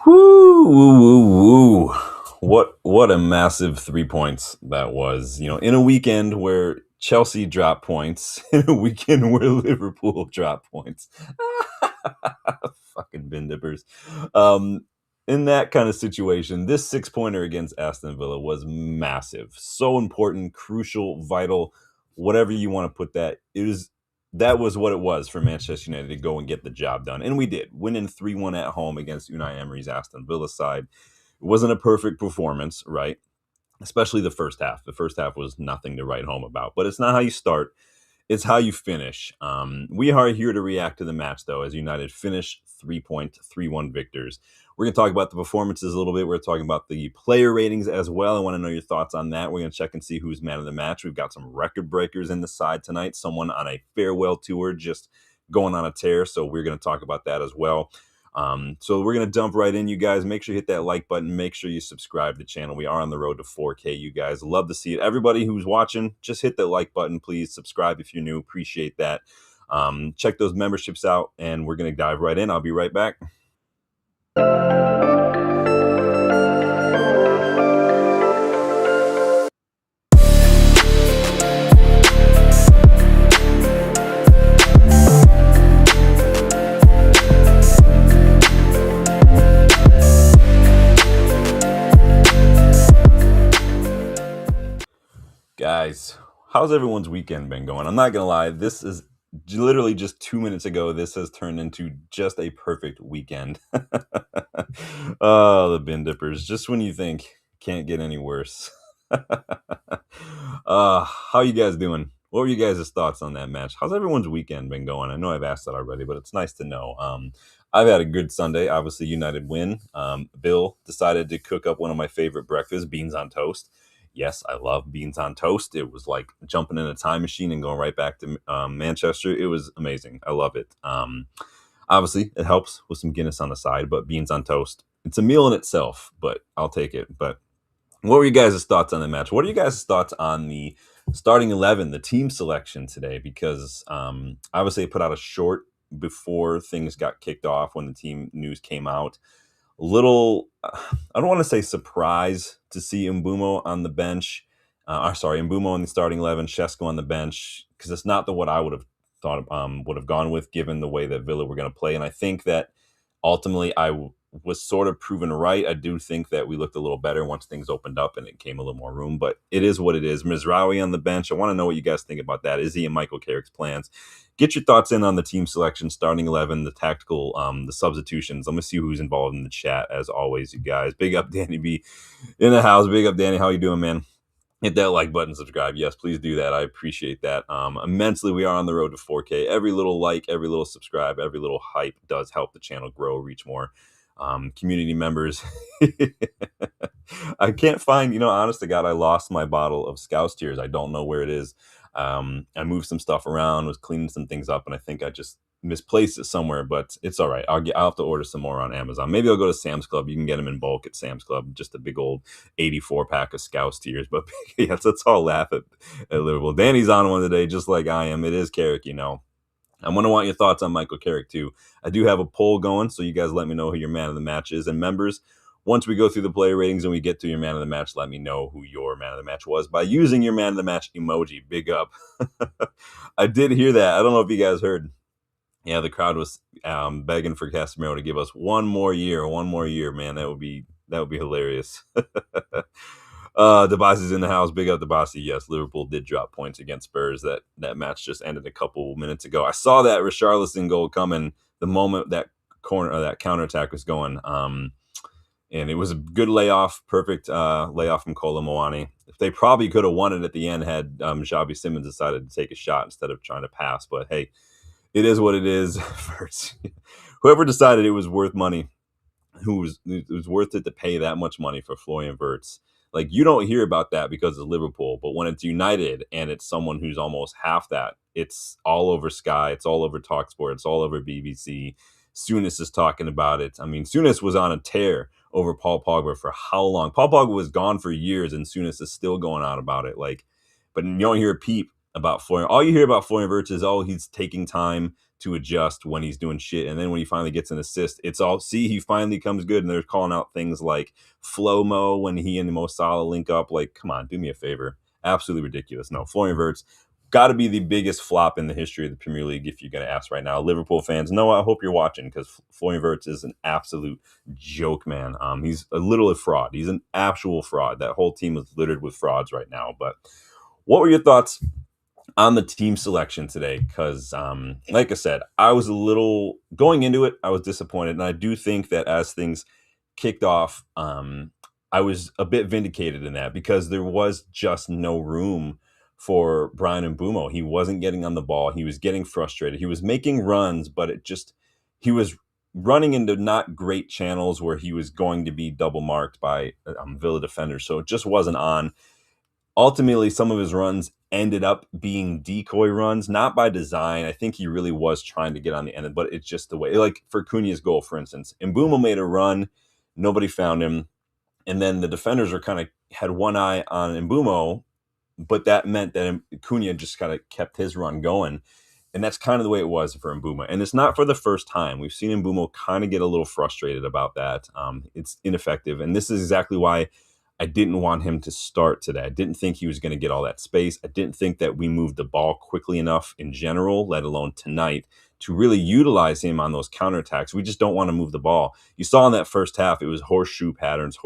Woo, woo, woo, woo. What a massive 3 points that was. In a weekend where Chelsea dropped points, in a weekend where Liverpool dropped points. Fucking bin dippers. Um, in that kind of situation, this 6 pointer against Aston Villa was massive. So important, crucial, vital, whatever you want to put that. That was what it was for Manchester United to go and get the job done. And we did, winning 3-1 at home against Unai Emery's Aston Villa side. It wasn't a perfect performance, right? Especially the first half. The first half was nothing to write home about. But it's not how you start, it's how you finish. We are here to react to the match, though, as United finish 3-point, 3-1 victors. We're going to talk about the performances a little bit. We're talking about the player ratings as well. I want to know your thoughts on that. We're going to check and see who's man of the match. We've got some record breakers in the side tonight. Someone on a farewell tour just going on a tear. So we're going to talk about that as well. So we're going to jump right in, you guys. Make sure you hit that like button. Make sure you subscribe to the channel. We are on the road to 4K, you guys. Love to see it. Everybody who's watching, just hit that like button, please. Subscribe if you're new. Appreciate that. Check those memberships out, and we're going to dive right in. I'll be right back. Guys, how's everyone's weekend been going? I'm not going to lie. This is literally just 2 minutes ago. This has turned into just a perfect weekend. Oh, the bin dippers. Just when you think can't get any worse. How you guys doing? What were you guys' thoughts on that match? How's everyone's weekend been going? I know I've asked that already, but it's nice to know. I've had a good Sunday. Obviously, United win. Bill decided to cook up one of my favorite breakfasts, beans on toast. Yes, I love beans on toast. It was like jumping in a time machine and going right back to Manchester. It was amazing. I love it. Obviously, it helps with some Guinness on the side, but beans on toast, it's a meal in itself, but I'll take it. But what were you guys' thoughts on the match? What are you guys' thoughts on the starting 11, the team selection today? Because obviously, I put out a short before things got kicked off when the team news came out. I don't want to say surprise to see Mbeumo on the bench. Mbeumo in the starting 11, Shesko on the bench, because it's not what I would have thought would have gone with, given the way that Villa were going to play. And I think that ultimately was sort of proven right. I do think that we looked a little better once things opened up and it came a little more room, but it is what it is. Mizraoui on the bench. I want to know what you guys think about that. Is he in Michael Carrick's plans? Get your thoughts in on the team selection, starting 11, the tactical, the substitutions. Let me see who's involved in the chat, as always, you guys. Big up, Danny B in the house. Big up, Danny. How you doing, man? Hit that like button, subscribe. Yes, please do that. I appreciate that immensely. We are on the road to 4K. Every little like, every little subscribe, every little hype does help the channel grow, reach more community members. I can't find, honest to God, I lost my bottle of Scouse Tears. I don't know where it is. I moved some stuff around, was cleaning some things up, and I think I just misplaced it somewhere, but it's all right. I'll have to order some more on Amazon. Maybe I'll go to Sam's Club. You can get them in bulk at Sam's Club, just a big old 84 pack of Scouse Tears. But yes, let's all laugh at Liverpool. Danny's on one today, just like I am. It is Carrick, I'm going to want your thoughts on Michael Carrick, too. I do have a poll going, so you guys let me know who your man of the match is. And members, once we go through the player ratings and we get to your man of the match, let me know who your man of the match was by using your man of the match emoji. Big up. I did hear that. I don't know if you guys heard. Yeah, the crowd was begging for Casemiro to give us one more year, man. That would be hilarious. Debasi's in the house. Big up Debasi. Yes, Liverpool did drop points against Spurs. That match just ended a couple minutes ago. I saw that Richarlison goal coming the moment that counterattack was going. And it was a good layoff, perfect layoff from Kolo Muani. They probably could have won it at the end had Xabi Simons decided to take a shot instead of trying to pass. But hey, it is what it is. Whoever decided it was worth money, it was worth it to pay that much money for Florian Wirtz. Like, you don't hear about that because it's Liverpool, but when it's United and it's someone who's almost half that, it's all over Sky, it's all over TalkSport, it's all over BBC. Souness is talking about it. I mean, Souness was on a tear over Paul Pogba for how long? Paul Pogba was gone for years, and Souness is still going on about it. Like, but you don't hear a peep about Florian. All you hear about Florian Wirtz is, oh, he's taking time to adjust when he's doing shit. And then when he finally gets an assist, it's all, see, he finally comes good. And they're calling out things like flow-mo when he and Mo Salah link up. Like, come on, do me a favor. Absolutely ridiculous. No, Florian Wirtz got to be the biggest flop in the history of the Premier League if you're going to ask right now. Liverpool fans, no, I hope you're watching, because Florian Wirtz is an absolute joke, man. He's a little fraud. He's an actual fraud. That whole team is littered with frauds right now. But what were your thoughts on the team selection today? Because, like I said, I was a little, going into it, I was disappointed. And I do think that as things kicked off, I was a bit vindicated in that, because there was just no room for Brian and Mbeumo. He wasn't getting on the ball. He was getting frustrated. He was making runs, but he was running into not great channels where he was going to be double marked by Villa defenders. So it just wasn't on. Ultimately, some of his runs ended up being decoy runs, not by design. I think he really was trying to get on the end, but it's just the way. Like for Cunha's goal, for instance, Mbeumo made a run, nobody found him, and then the defenders were kind of had one eye on Mbeumo, but that meant that Cunha just kind of kept his run going. And that's kind of the way it was for Mbeumo. And it's not for the first time. We've seen Mbeumo kind of get a little frustrated about that. It's ineffective. And this is exactly why I didn't want him to start today. I didn't think he was going to get all that space. I didn't think that we moved the ball quickly enough in general, let alone tonight, to really utilize him on those counterattacks. We just don't want to move the ball. You saw in that first half, it was horseshoe patterns.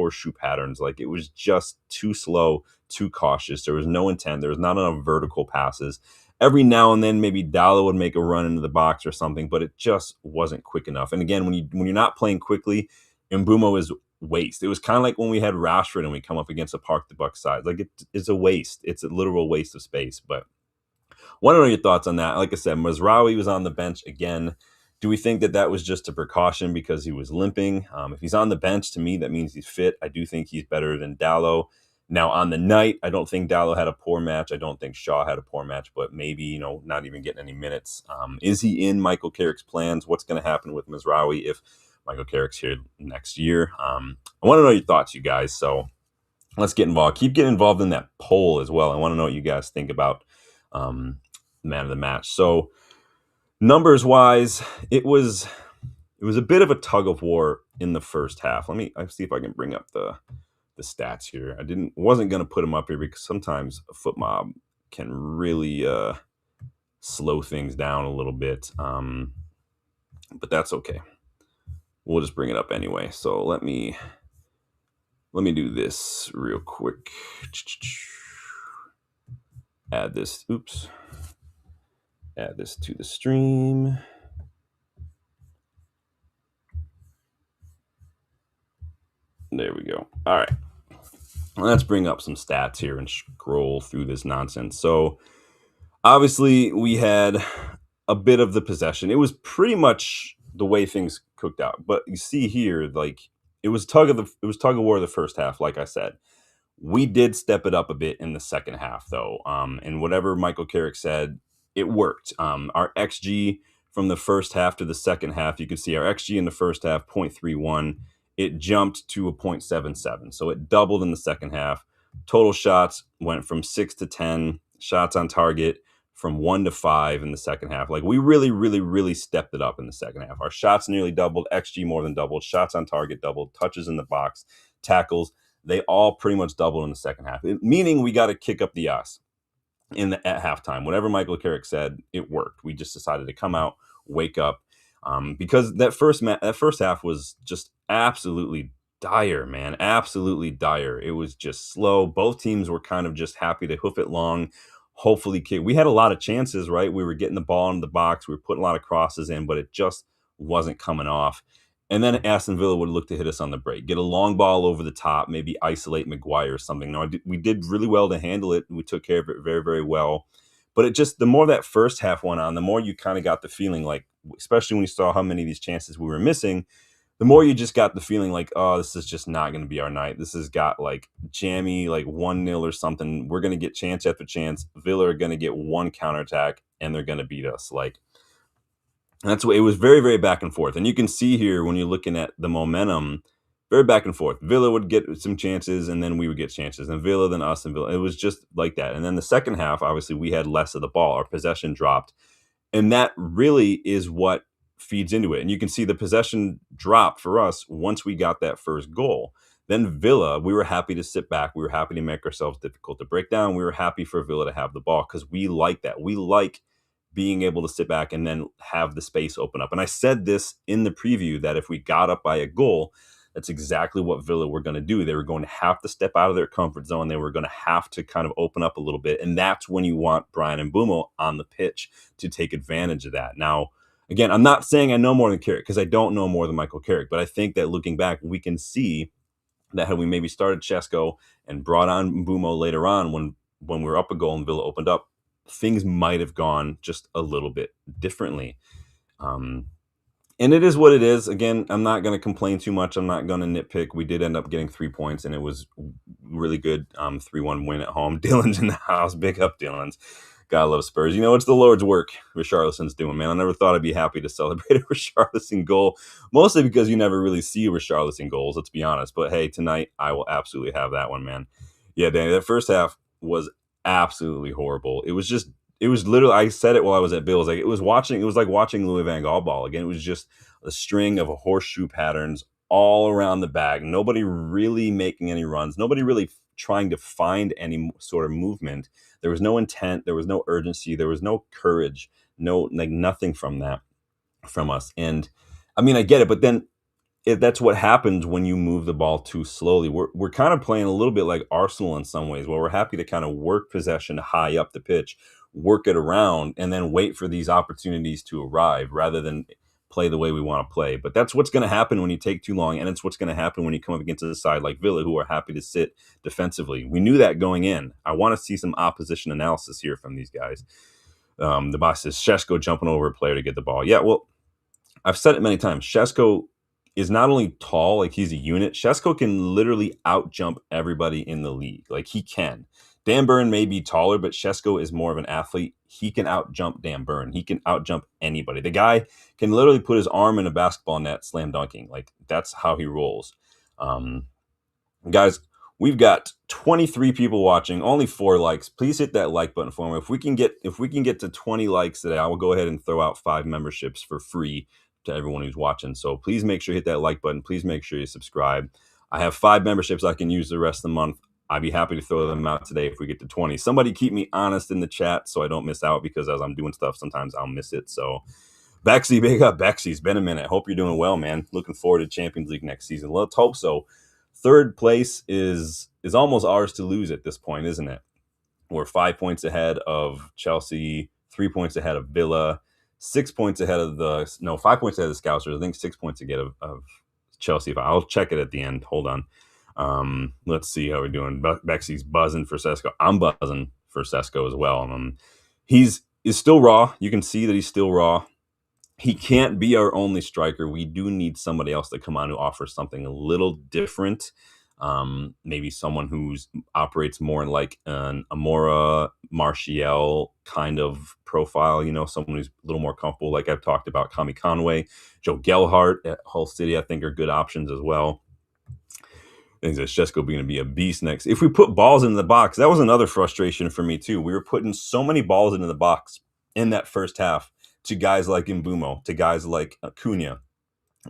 Like it was just too slow, too cautious. There was no intent. There was not enough vertical passes. Every now and then, maybe Dallo would make a run into the box or something, but it just wasn't quick enough. And again, when you're not playing quickly, Mbeumo is waste. It was kind of like when we had Rashford and we come up against a Park the Buck side. Like it's a waste. It's a literal waste of space. But want to know your thoughts on that. Like I said, Mazraoui was on the bench again. Do we think that that was just a precaution because he was limping? If he's on the bench, to me, that means he's fit. I do think he's better than Dallo. Now, on the night, I don't think Dallo had a poor match. I don't think Shaw had a poor match, but maybe, not even getting any minutes. Is he in Michael Carrick's plans? What's going to happen with Mazraoui if Michael Carrick's here next year? I want to know your thoughts, you guys. So let's get involved. Keep getting involved in that poll as well. I want to know what you guys think about man of the match. So numbers wise, it was a bit of a tug of war in the first half. Let me see if I can bring up the stats here. Wasn't going to put them up here because sometimes a foot mob can really slow things down a little bit. But that's okay. We'll just bring it up anyway. So let me do this real quick. Add this to the stream. There we go. All right. Let's bring up some stats here and scroll through this nonsense. So obviously we had a bit of the possession. It was pretty much the way things cooked out. But you see here, like it was tug of war the first half, like I said. We did step it up a bit in the second half, though. And whatever Michael Carrick said, it worked. Our XG from the first half to the second half, you can see our XG in the first half, 0.31. It jumped to a 0.77. So it doubled in the second half. Total shots went from 6 to 10. Shots on target from 1 to 5 in the second half. Like we really, really, really stepped it up in the second half. Our shots nearly doubled. XG more than doubled. Shots on target doubled. Touches in the box. Tackles. They all pretty much doubled in the second half, meaning we got to kick up the ass at halftime. Whatever Michael Carrick said, it worked. We just decided to come out, wake up, because that first half was just absolutely dire, man. Absolutely dire. It was just slow. Both teams were kind of just happy to hoof it long. Hopefully, we had a lot of chances, right? We were getting the ball in the box. We were putting a lot of crosses in, but it just wasn't coming off. And then Aston Villa would look to hit us on the break, get a long ball over the top, maybe isolate Maguire or something. No, we did really well to handle it. We took care of it very, very well. But it just, the more that first half went on, the more you kind of got the feeling like, especially when you saw how many of these chances we were missing, the more you just got the feeling like, oh, this is just not going to be our night. This has got like jammy, like 1-0 or something. We're going to get chance after chance. Villa are going to get one counterattack and they're going to beat us. Like, that's what it was, very, very back and forth. And you can see here when you're looking at the momentum, very back and forth. Villa would get some chances, and then we would get chances, and Villa, then us, and Villa. It was just like that. And then the second half, obviously, we had less of the ball. Our possession dropped, and that really is what feeds into it. And you can see the possession drop for us once we got that first goal. Then Villa, we were happy to sit back. We were happy to make ourselves difficult to break down. We were happy for Villa to have the ball because we like that. We like being able to sit back and then have the space open up. And I said this in the preview that if we got up by a goal, that's exactly what Villa were going to do. They were going to have to step out of their comfort zone. They were going to have to kind of open up a little bit. And that's when you want Brian and Mbeumo on the pitch to take advantage of that. Now, again, I'm not saying I know more than Carrick because I don't know more than Michael Carrick. But I think that looking back, we can see that had we maybe started Chesko and brought on Mbeumo later on when we were up a goal and Villa opened up, things might have gone just a little bit differently. And it is what it is. Again, I'm not going to complain too much. I'm not going to nitpick. We did end up getting 3 points, and it was really good. 3-1 win at home. Dylan's in the house. Big up, Dylan's. Gotta love Spurs. You know, it's the Lord's work Richarlison's doing, man. I never thought I'd be happy to celebrate a Richarlison goal, mostly because you never really see Richarlison goals, let's be honest. But hey, tonight I will absolutely have that one, man. Yeah, Danny, that first half was absolutely horrible. It was literally, I said it while I was at Bill's, like it was like watching Louis Van Gaal ball again. It was just a string of horseshoe patterns all around the bag. Nobody really making any runs. Nobody really trying to find any sort of movement. There was no intent. There was no urgency. There was no courage. Nothing from us. And I mean, I get it, but then that's what happens when you move the ball too slowly. We're kind of playing a little bit like Arsenal in some ways, where we're happy to kind of work possession high up the pitch, work it around, and then wait for these opportunities to arrive rather than play the way we want to play. But that's what's going to happen when you take too long, and it's what's going to happen when you come up against a side like Villa, who are happy to sit defensively. We knew that going in. I want to see some opposition analysis here from these guys. The boss says, Shesko jumping over a player to get the ball. Yeah, well, I've said it many times. Shesko is not only tall, like he's a unit. Shesko can literally out jump everybody in the league. Like he can. Dan Burn may be taller, but Shesko is more of an athlete. He can out jump Dan Burn. He can out jump anybody. The guy can literally put his arm in a basketball net, slam dunking. Like that's how he rolls. Guys, we've got 23 people watching, only 4 likes. Please hit that like button for me. If we can get to 20 likes today, I will go ahead and throw out 5 memberships for free to everyone who's watching. So please make sure you hit that like button. Please make sure you subscribe. I have 5 memberships I can use the rest of the month. I'd be happy to throw them out today if we get to 20. Somebody keep me honest in the chat so I don't miss out, because as I'm doing stuff, sometimes I'll miss it. So Bexy, big up Bexy. It's been a minute. Hope you're doing well, man. Looking forward to Champions League next season. Let's hope so. 3rd place is almost ours to lose at this point, isn't it? We're 5 points ahead of Chelsea, 3 points ahead of Villa, 6 points ahead of 5 points ahead of the Scousers. I think 6 points ahead of Chelsea. I'll check it at the end. Hold on. Let's see how we're doing. Bexy's buzzing for Sesko. I'm buzzing for Sesko as well. He's still raw. You can see that he's still raw. He can't be our only striker. We do need somebody else to come on who offers something a little different. Maybe someone who operates more like an Amora, Martial kind of profile, someone who's a little more comfortable, like I've talked about. Kami Conway, Joe Gelhardt at Hull City, I think are good options as well. I think Shesko going to be a beast next. If we put balls in the box, that was another frustration for me too. We were putting so many balls into the box in that first half to guys like Mbeumo, to guys like Kuna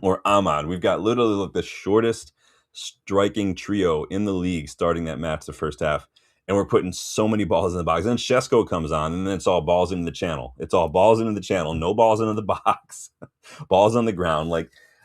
or Ahmad. We've got literally the shortest striking trio in the league starting that match the first half, and we're putting so many balls in the box. Then Shesko comes on, and then it's all balls into the channel. It's all balls into the channel, no balls into the box, balls on the ground.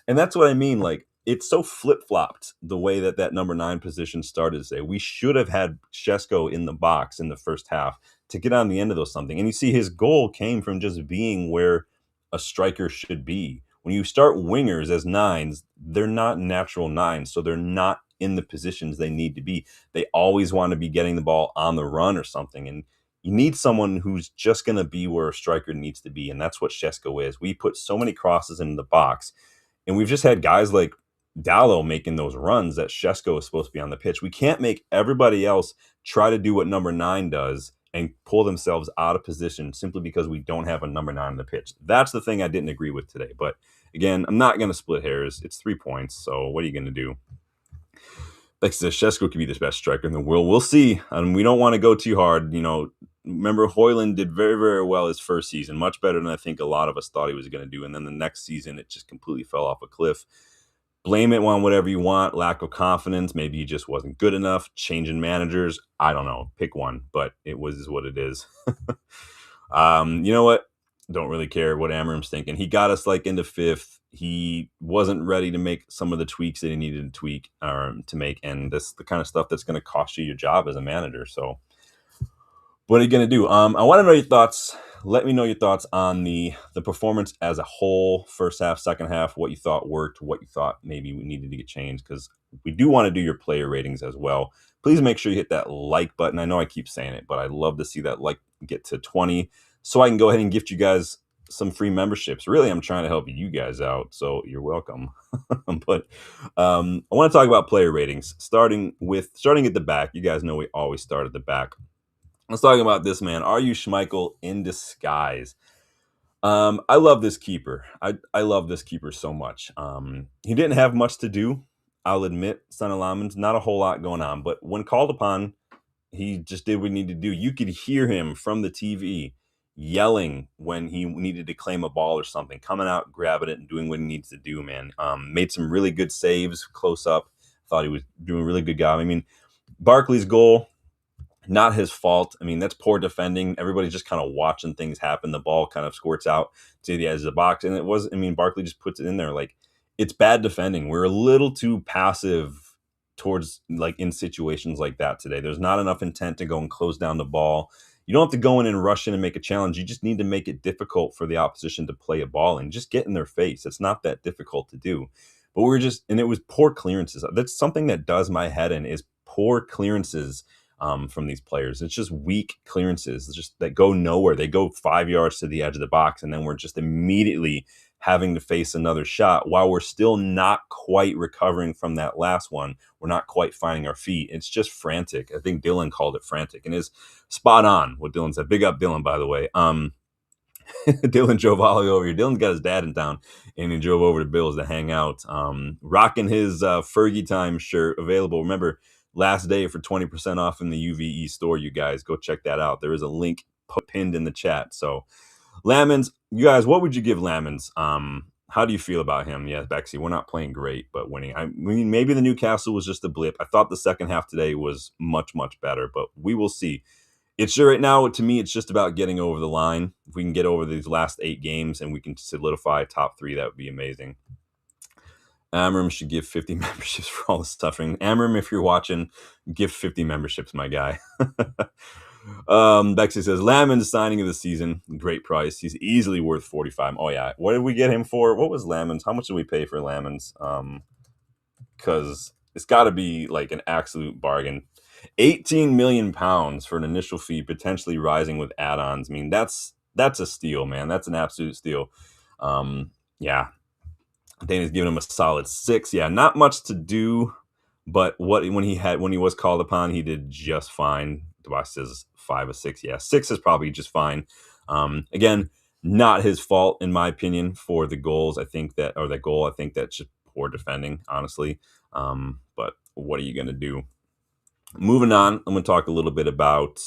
And that's what I mean. It's so flip-flopped the way that number 9 position started today. We should have had Shesko in the box in the first half to get on the end of those something. And you see his goal came from just being where a striker should be. When you start wingers as 9s, they're not natural 9s, so they're not in the positions they need to be. They always want to be getting the ball on the run or something. And you need someone who's just going to be where a striker needs to be, and that's what Shesko is. We put so many crosses into the box, and we've just had guys like Dallo making those runs that Shesko is supposed to be on the pitch. We can't make everybody else try to do what number 9 does and pull themselves out of position simply because we don't have a number 9 on the pitch. That's the thing I didn't agree with today. But again, I'm not going to split hairs. It's 3 points. So what are you going to do? Like I said, Shesko could be the best striker in the world. We'll see. And we don't want to go too hard. Remember Hoyland did very, very well his first season, much better than I think a lot of us thought he was going to do. And then the next season, it just completely fell off a cliff. Blame it on whatever you want. Lack of confidence. Maybe he just wasn't good enough. Changing managers. I don't know. Pick one, but it was what it is. You know what? Don't really care what Amorim's thinking. He got us like into fifth. He wasn't ready to make some of the tweaks that he needed to tweak to make, and this the kind of stuff that's going to cost you your job as a manager. So, what are you going to do? I want to know your thoughts. Let me know your thoughts on the performance as a whole, first half, second half. What you thought worked, what you thought maybe we needed to get changed, because we do want to do your player ratings as well. Please make sure you hit that like button. I know I keep saying it, but I'd love to see that like get to 20 so I can go ahead and gift you guys some free memberships. Really, I'm trying to help you guys out, so you're welcome. But I want to talk about player ratings, starting at the back. You guys know we always start at the back. Let's talk about this man. Are you Schmeichel in disguise? I love this keeper. I love this keeper so much. He didn't have much to do. I'll admit, Son of Laman's not a whole lot going on, but when called upon, he just did what he needed to do. You could hear him from the TV yelling when he needed to claim a ball or something, coming out, grabbing it, and doing what he needs to do, man. Made some really good saves close up. Thought he was doing a really good job. I mean, Barkley's goal, not his fault. I mean, that's poor defending. Everybody's just kind of watching things happen. The ball kind of squirts out to the edge of the box. And Barkley just puts it in there. Like, it's bad defending. We're a little too passive towards, like, in situations like that today. There's not enough intent to go and close down the ball. You don't have to go in and rush in and make a challenge. You just need to make it difficult for the opposition to play a ball and just get in their face. It's not that difficult to do. But it was poor clearances. That's something that does my head in, is poor clearances from these players. It's just weak clearances. It's just that go nowhere. They go 5 yards to the edge of the box, and then we're just immediately having to face another shot while we're still not quite recovering from that last one. We're not quite finding our feet. It's just frantic. I think Dylan called it frantic, and is spot on what Dylan said. Big up Dylan, by the way. Dylan drove all the way over here. Dylan's got his dad in town, and he drove over to Bill's to hang out. Rocking his Fergie Time shirt, available. Remember, last day for 20% off in the UVE store, you guys. Go check that out. There is a link pinned in the chat. So, Lamens, you guys, what would you give Lamens? How do you feel about him? Yeah, Bexy, we're not playing great, but winning. I mean, maybe the Newcastle was just a blip. I thought the second half today was much, much better, but we will see. It's sure right now, to me, it's just about getting over the line. If we can get over these last 8 games and we can solidify top 3, that would be amazing. Amorim should give 50 memberships for all the suffering. Amorim, if you're watching, give 50 memberships, my guy. Bexy says, Lamens signing of the season, great price. He's easily worth 45. Oh, yeah. What did we get him for? What was Lamens? How much did we pay for Lamens? Because it's got to be like an absolute bargain. 18 million pounds for an initial fee, potentially rising with add-ons. I mean, that's a steal, man. That's an absolute steal. Yeah. Dana's giving him a solid 6. Yeah, not much to do, but when he was called upon, he did just fine. Debas says 5 or 6. Yeah, 6 is probably just fine. Again, not his fault in my opinion for the goals. I think that's just poor defending, honestly. But what are you gonna do? Moving on, I'm going to talk a little bit about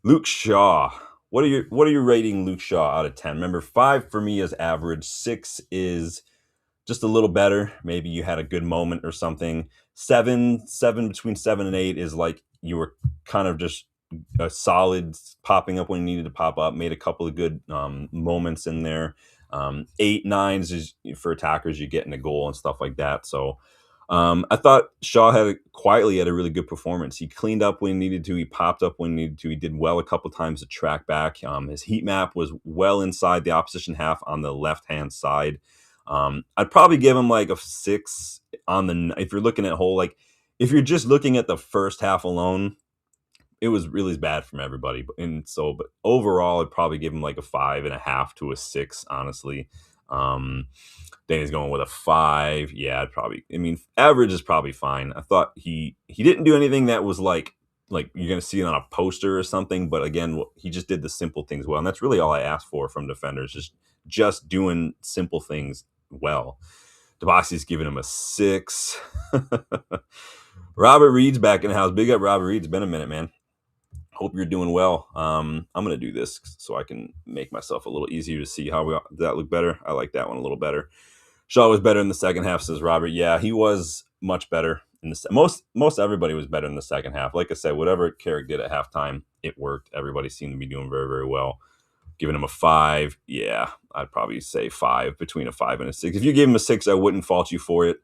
Luke Shaw. What are you rating Luke Shaw out of 10? Remember, 5 for me is average. 6 is just a little better. Maybe you had a good moment or something. 7 between 7 and 8 is like you were kind of just a solid, popping up when you needed to pop up. Made a couple of good moments in there. 8, 9 is for attackers. You get in a goal and stuff like that. So. I thought Shaw had a really good performance. He cleaned up when he needed to. He popped up when he needed to. He did well a couple times to track back. His heat map was well inside the opposition half on the left-hand side. I'd probably give him like a 6 if you're looking at if you're just looking at the first half alone, it was really bad from everybody. But overall, I'd probably give him like a 5.5 to a 6, honestly. Danny's going with a 5. Yeah, average is probably fine. I thought he didn't do anything that was like you're going to see it on a poster or something. But again, he just did the simple things well. And that's really all I asked for from defenders, just doing simple things well. Debasi's giving him a 6. Robert Reed's back in the house. Big up, Robert Reed. It's been a minute, man. Hope you're doing well. I'm gonna do this so I can make myself a little easier to see how that look better. I like that one a little better. Shaw was better in the second half, says Robert. Yeah, he was much better in the most everybody was better in the second half. Like I said, whatever Carrick did at halftime, it worked. Everybody seemed to be doing very, very well. Giving him a 5. Yeah, I'd probably say 5, between a 5 and a 6. If you gave him a 6, I wouldn't fault you for it.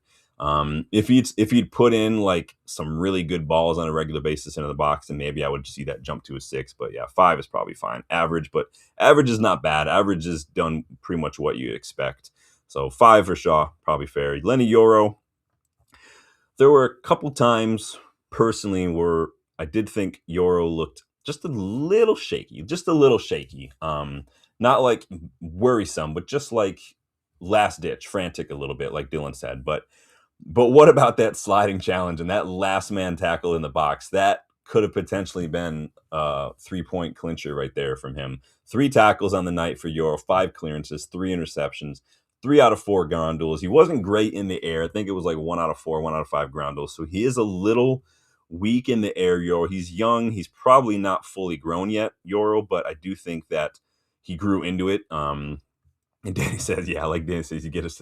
If he'd put in like some really good balls on a regular basis into the box, then maybe I would see that jump to a 6. But yeah, 5 is probably fine. Average, but average is not bad. Average is done pretty much what you'd expect. So 5 for Shaw, probably fair. Lenny Yoro, there were a couple times personally where I did think Yoro looked just a little shaky, not like worrisome, but just like last ditch, frantic a little bit, like Dylan said. But what about that sliding challenge and that last man tackle in the box? That could have potentially been a 3-point clincher right there from him. 3 tackles on the night for Euro, 5 clearances, 3 interceptions, 3 out of 4 ground duels. He wasn't great in the air. I think it was like 1 out of 4, 1 out of 5 ground duels. So he is a little weak in the air, Euro. He's young. He's probably not fully grown yet, Euro, but I do think that he grew into it. And Danny says, yeah, like Danny says, he gets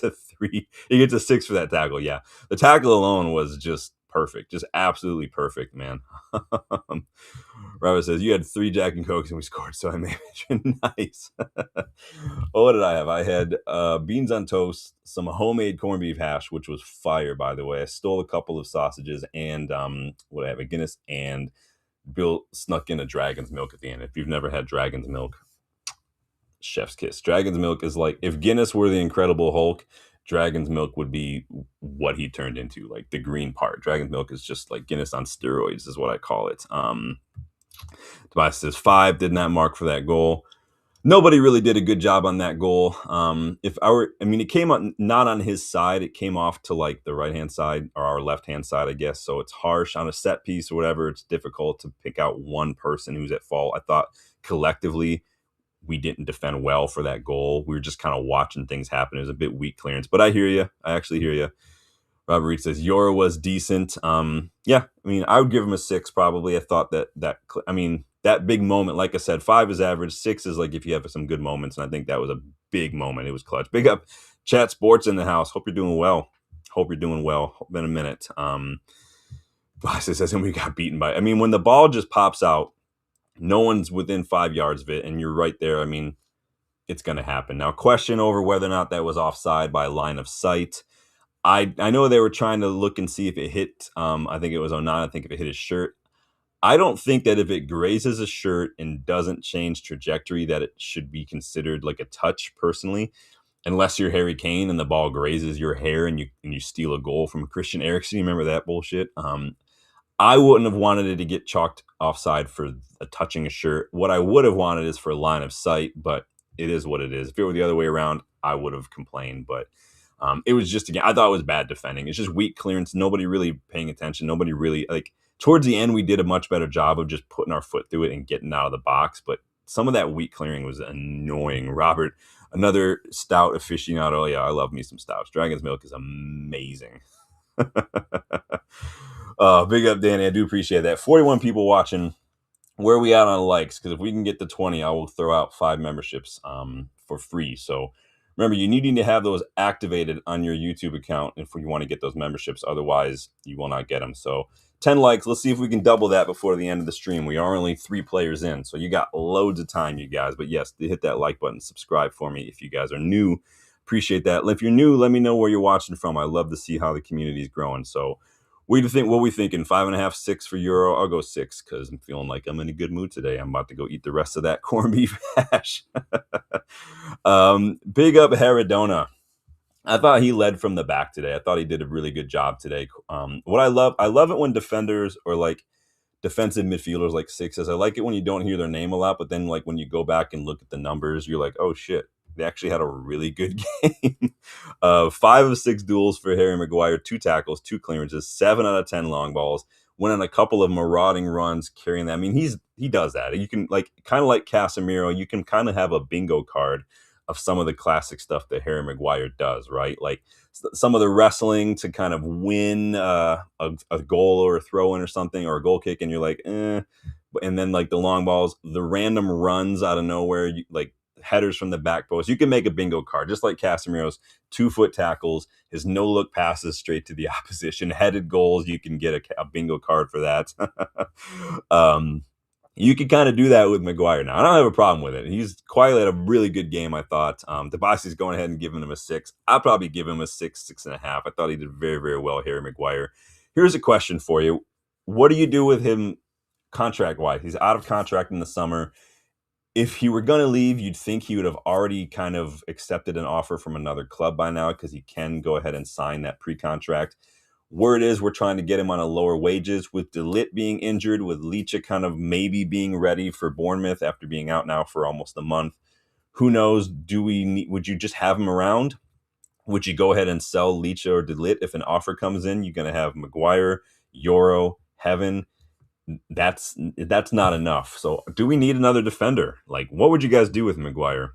a 3, he gets a 6 for that tackle. Yeah, the tackle alone was just perfect, just absolutely perfect, man. Robert says, you had 3 Jack and Cokes and we scored, so I made it nice. Oh, what did I have? I had beans on toast, some homemade corned beef hash, which was fire, by the way. I stole a couple of sausages and what I have, a Guinness, and Bill snuck in a dragon's milk at the end. If you've never had dragon's milk, chef's kiss. Dragon's milk is like, if Guinness were the Incredible Hulk, Dragon's milk would be what he turned into, like the green part. Dragon's milk is just like Guinness on steroids, is what I call it. Tobias says 5, did not mark for that goal. Nobody really did a good job on that goal. It came on not on his side. It came off to like the right hand side or our left hand side, I guess. So it's harsh on a set piece or whatever. It's difficult to pick out one person who's at fault. I thought collectively we didn't defend well for that goal. We were just kind of watching things happen. It was a bit weak clearance, but I hear you. I actually hear you. Robert Reed says Yora was decent. Yeah, I would give him a 6 probably. I thought that big moment, like I said, 5 is average. 6 is like if you have some good moments, and I think that was a big moment. It was clutch. Big up Chat Sports in the house. Hope you're doing well. Been a minute. Says, and we got beaten by. When the ball just pops out, no one's within 5 yards of it, and you're right there. It's going to happen. Now, question over whether or not that was offside by line of sight. I know they were trying to look and see if it hit, I think it was Onana, I think if it hit his shirt. I don't think that if it grazes a shirt and doesn't change trajectory that it should be considered like a touch, personally, unless you're Harry Kane and the ball grazes your hair and you steal a goal from Christian Eriksen. You remember that bullshit? I wouldn't have wanted it to get chalked offside for touching a shirt. What I would have wanted is for a line of sight, but it is what it is. If it were the other way around, I would have complained, but it was just, again, I thought it was bad defending. It's just weak clearance. Nobody really paying attention. Nobody really, towards the end, we did a much better job of just putting our foot through it and getting out of the box. But some of that weak clearing was annoying. Robert, another stout aficionado. Oh, yeah, I love me some stouts. Dragon's milk is amazing. Big up, Danny. I do appreciate that. 41 people watching. Where are we at on likes? Because if we can get to 20, I will throw out 5 memberships for free. So remember, you need to have those activated on your YouTube account if you want to get those memberships. Otherwise, you will not get them. So 10 likes. Let's see if we can double that before the end of the stream. We are only 3 players in, so you got loads of time, you guys. But yes, hit that like button. Subscribe for me if you guys are new. Appreciate that. If you're new, let me know where you're watching from. I love to see how the community is growing. So what we thinking? 5.5, 6 for Euro? I'll go 6 because I'm feeling like I'm in a good mood today. I'm about to go eat the rest of that corned beef hash. Big up Herodona. I thought he led from the back today. I thought he did a really good job today. What I love it when defenders or like defensive midfielders like 6s. I like it when you don't hear their name a lot, but then like when you go back and look at the numbers, you're like, oh shit, they actually had a really good game. 5 of 6 duels for Harry Maguire, 2 tackles, 2 clearances, 7 out of 10 long balls. Went on a couple of marauding runs carrying that. He does that. You can kind of like Casemiro, you can kind of have a bingo card of some of the classic stuff that Harry Maguire does, right? Like some of the wrestling to kind of win a goal or a throw in or something, or a goal kick, and you're like, eh. And then like the long balls, the random runs out of nowhere, like headers from the back post. You can make a bingo card, just like Casemiro's 2-foot tackles, his no look passes straight to the opposition, headed goals. You can get a bingo card for that. You can kind of do that with Maguire now. I don't have a problem with it. He's quietly had a really good game, I thought. Tabasi's going ahead and giving him a 6. I'll probably give him a 6, 6.5. I thought he did very, very well, Harry Maguire. Here's a question for you. What do you do with him contract-wise? He's out of contract in the summer. If he were going to leave, you'd think he would have already kind of accepted an offer from another club by now, because he can go ahead and sign that pre-contract. Word is we're trying to get him on a lower wages, with De Ligt being injured, with Licha kind of maybe being ready for Bournemouth after being out now for almost a month. Who knows? Would you just have him around? Would you go ahead and sell Licha or De Ligt if an offer comes in? You're going to have Maguire, Yoro, Heaven. That's not enough. So do we need another defender? Like, what would you guys do with Maguire?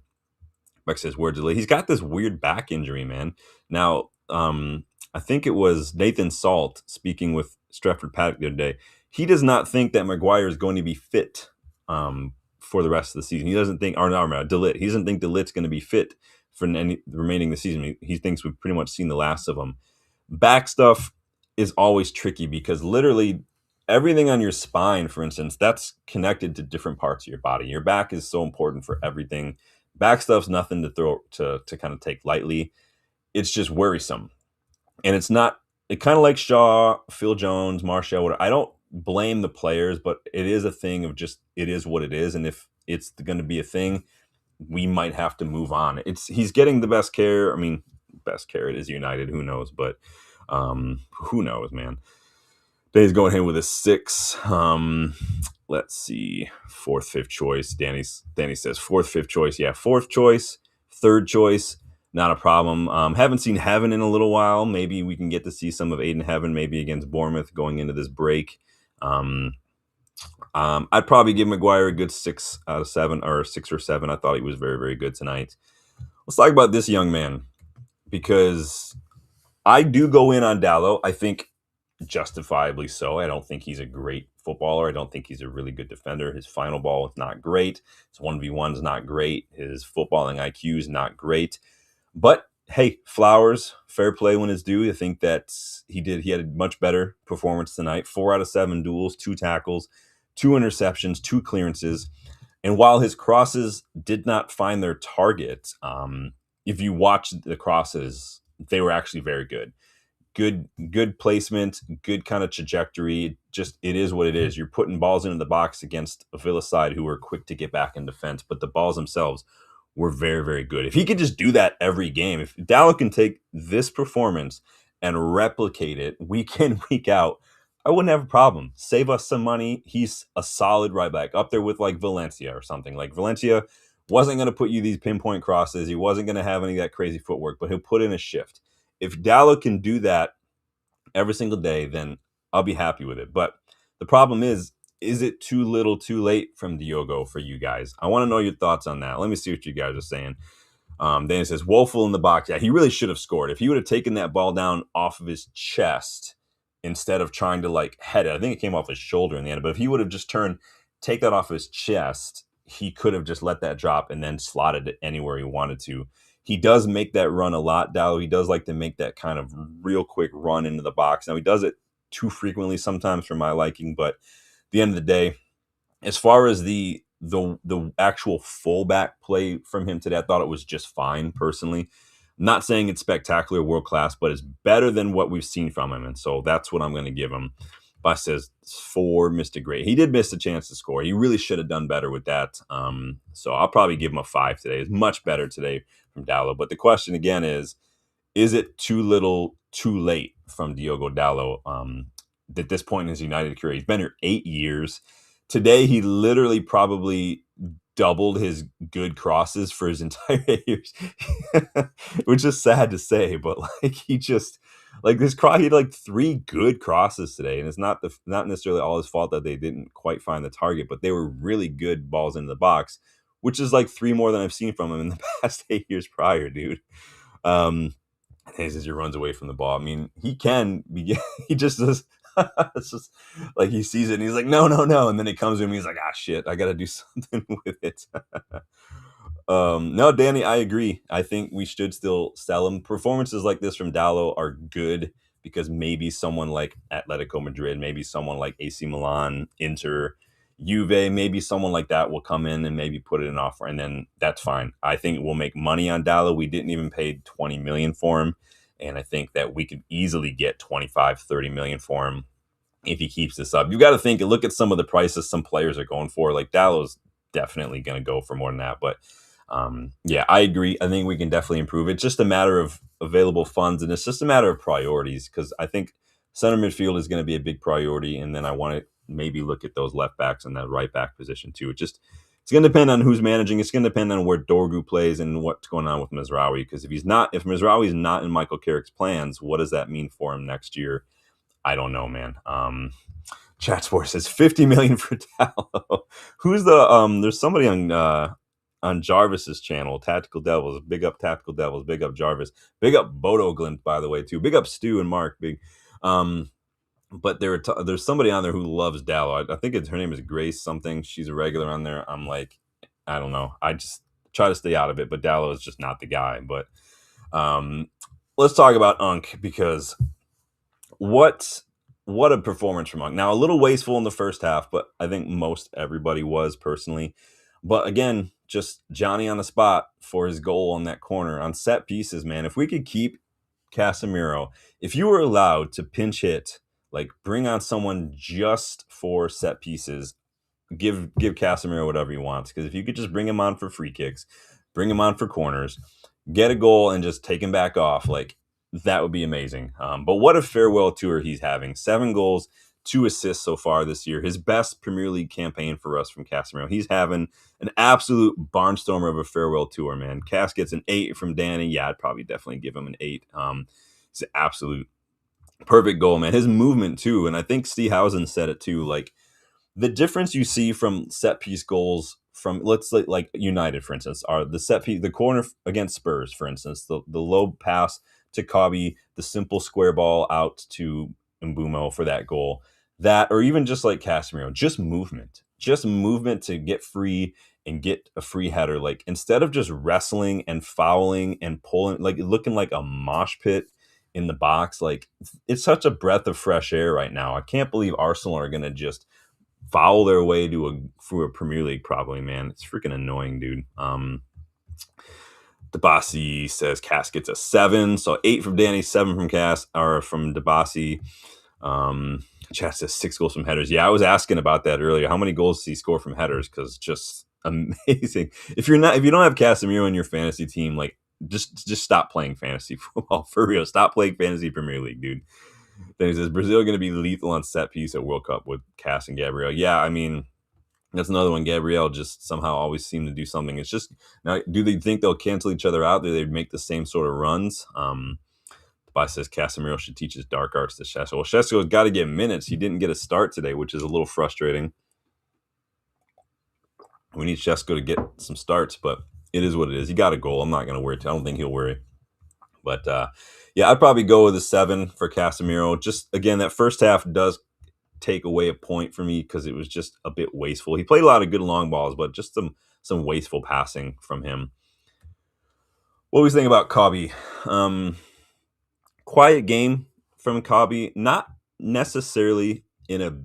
Mike says, word delay. He's got this weird back injury, man. Now, I think it was Nathan Salt speaking with Stretford Paddock the other day. He does not think that Maguire is going to be fit for the rest of the season. He doesn't think, or no, De Ligt. He doesn't think De Ligt's going to be fit for any remaining the season. He thinks we've pretty much seen the last of him. Back stuff is always tricky, because literally everything on your spine, for instance, that's connected to different parts of your body. Your back is so important for everything. Back stuff's nothing to throw to kind of take lightly. It's just worrisome. And it's not, it kind of like Shaw, Phil Jones, Martial, whatever. I don't blame the players, but it is a thing of just, it is what it is. And if it's going to be a thing, we might have to move on. He's getting the best care. I mean, best care, it is United, who knows, but who knows, man. Danny's going in with a 6. Let's see, 4th, 5th choice. Danny says 4th, 5th choice. Yeah, 4th choice, 3rd choice, not a problem. Haven't seen Heaven in a little while. Maybe we can get to see some of Aiden Heaven, maybe against Bournemouth going into this break. I'd probably give Maguire a good 6 out of 7, or 6 or 7. I thought he was very, very good tonight. Let's talk about this young man, because I do go in on Dalot. I think justifiably so. I don't think he's a great footballer. I don't think he's a really good defender. His final ball is not great. His 1v1 is not great. His footballing IQ is not great. But hey, flowers, fair play when it's due. I think that he had a much better performance tonight. 4 out of 7 duels, 2 tackles, 2 interceptions, 2 clearances. And while his crosses did not find their target, if you watch the crosses, they were actually very good. Good placement, good kind of trajectory. Just, it is what it is. You're putting balls into the box against a Villa side who are quick to get back in defense, but the balls themselves were very, very good. If he could just do that every game, if Dalot can take this performance and replicate it week in, week out, I wouldn't have a problem. Save us some money. He's a solid right back, up there with like Valencia or something. Like Valencia wasn't going to put you these pinpoint crosses. He wasn't going to have any of that crazy footwork, but he'll put in a shift. If Dalot can do that every single day, then I'll be happy with it. But the problem is it too little too late from Diogo for you guys? I want to know your thoughts on that. Let me see what you guys are saying. Then it says, woeful in the box. Yeah, he really should have scored. If he would have taken that ball down off of his chest instead of trying to like head it, I think it came off his shoulder in the end, but if he would have just take that off his chest, he could have just let that drop and then slotted it anywhere he wanted to. He does make that run a lot, Dalot. He does like to make that kind of real quick run into the box. Now, he does it too frequently sometimes for my liking, but at the end of the day, as far as the actual fullback play from him today, I thought it was just fine, personally. Not saying it's spectacular, world-class, but it's better than what we've seen from him, and so that's what I'm going to give him. Bus says 4, Mr. Great. He did miss a chance to score. He really should have done better with that. So I'll probably give him a 5 today. It's much better today from Dalot. But the question again is it too little, too late from Diogo Dalot at this point in his United career? He's been here 8 years. Today, he literally probably doubled his good crosses for his entire 8 years, which is sad to say, but like he just... Like he had like 3 good crosses today, and it's not necessarily all his fault that they didn't quite find the target, but they were really good balls into the box which is like 3 more than I've seen from him in the past 8 years prior, dude. Um, he says he runs away from the ball. I mean, he can be, he just does. It's just like he sees it and he's like, no, no, no. And then it comes to him. He's like, ah, shit, I got to do something with it. No, Danny, I agree. I think we should still sell him. Performances like this from Dallo are good because maybe someone like Atletico Madrid, maybe someone like AC Milan, Inter, Juve, maybe someone like that will come in and maybe put it in offer, and then that's fine. I think we'll make money on Dallo. We didn't even pay 20 million for him, and I think that we could easily get 25, 30 million for him if he keeps this up. You got to think and look at some of the prices some players are going for. Like Dallo's definitely going to go for more than that, but yeah, I agree. I think we can definitely improve. It's just a matter of available funds, and it's just a matter of priorities because I think center midfield is going to be a big priority, and then I want to maybe look at those left backs and that right back position too. It's going to depend on who's managing. It's going to depend on where Dorgu plays and what's going on with Mizraoui. Because if Mizraoui is not in Michael Carrick's plans, what does that mean for him next year? I don't know, man. Chat Sports says 50 million for Dallo. Who's the there's somebody on Jarvis's channel, Tactical Devils. Big up Tactical Devils, big up Jarvis. Big up Bodo Glimt, by the way, too. Big up Stu and Mark. But there's somebody on there who loves Dallo. I think her name is Grace something. She's a regular on there. I'm like, I don't know. I just try to stay out of it, but Dallo is just not the guy. But let's talk about Unk because what a performance from Unk. Now, a little wasteful in the first half, but I think most everybody was personally. But again, just Johnny on the spot for his goal on that corner on set pieces, man. If we could keep Casemiro, if you were allowed to pinch hit, like bring on someone just for set pieces, give Casemiro whatever he wants. Because if you could just bring him on for free kicks, bring him on for corners, get a goal and just take him back off, like that would be amazing. But what a farewell tour he's having. 7 goals, 2 assists so far this year. His best Premier League campaign for us from Casemiro. He's having an absolute barnstormer of a farewell tour, man. Cass gets an 8 from Danny. Yeah, I'd probably definitely give him an 8. It's an absolute perfect goal, man. His movement too, and I think Steehausen said it too. Like the difference you see from set piece goals from let's say like United, for instance, are the set piece, the corner against Spurs, for instance, the low pass to Cobby, the simple square ball out to Mbeumo for that goal, that or even just like Casemiro, just movement to get free and get a free header. Like instead of just wrestling and fouling and pulling, like looking like a mosh pit in the box, like it's such a breath of fresh air right now. I can't believe Arsenal are going to just foul their way to a Premier League, probably, man. It's freaking annoying, dude. Debasi says Cass gets a 7, so 8 from Danny, 7 from Cass, or from Debasi. Chat says 6 goals from headers. Yeah, I was asking about that earlier. How many goals does he score from headers? Because just amazing. If you don't have Casemiro in your fantasy team, like just stop playing fantasy football for real. Stop playing fantasy Premier League, dude. Then he says Brazil going to be lethal on set piece at World Cup with Cass and Gabriel. Yeah, I mean, that's another one. Gabriel just somehow always seem to do something. It's just now, do they think they'll cancel each other out? Do they make the same sort of runs? Tobias says Casemiro should teach his dark arts to Shesko. Well, Shesko's got to get minutes. He didn't get a start today, which is a little frustrating. We need Shesko to get some starts, but it is what it is. He got a goal. I'm not going to worry. I don't think he'll worry. But yeah, I'd probably go with a 7 for Casemiro. Just again, that first half does take away a point for me because it was just a bit wasteful. He played a lot of good long balls, but just some wasteful passing from him. What do we think about Cobby? Quiet game from Cobby, not necessarily in a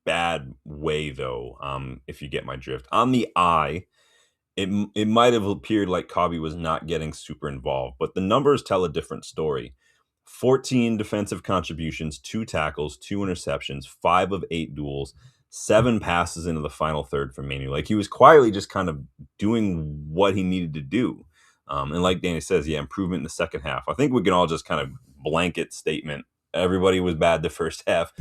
bad way though. If you get my drift, on the eye, it might have appeared like Cobby was not getting super involved, but the numbers tell a different story. 14 defensive contributions, 2 tackles, 2 interceptions, 5 of 8 duels, 7 passes into the final third from Manu. Like he was quietly just kind of doing what he needed to do. And like Danny says, yeah, improvement in the second half. I think we can all just kind of blanket statement. Everybody was bad the first half.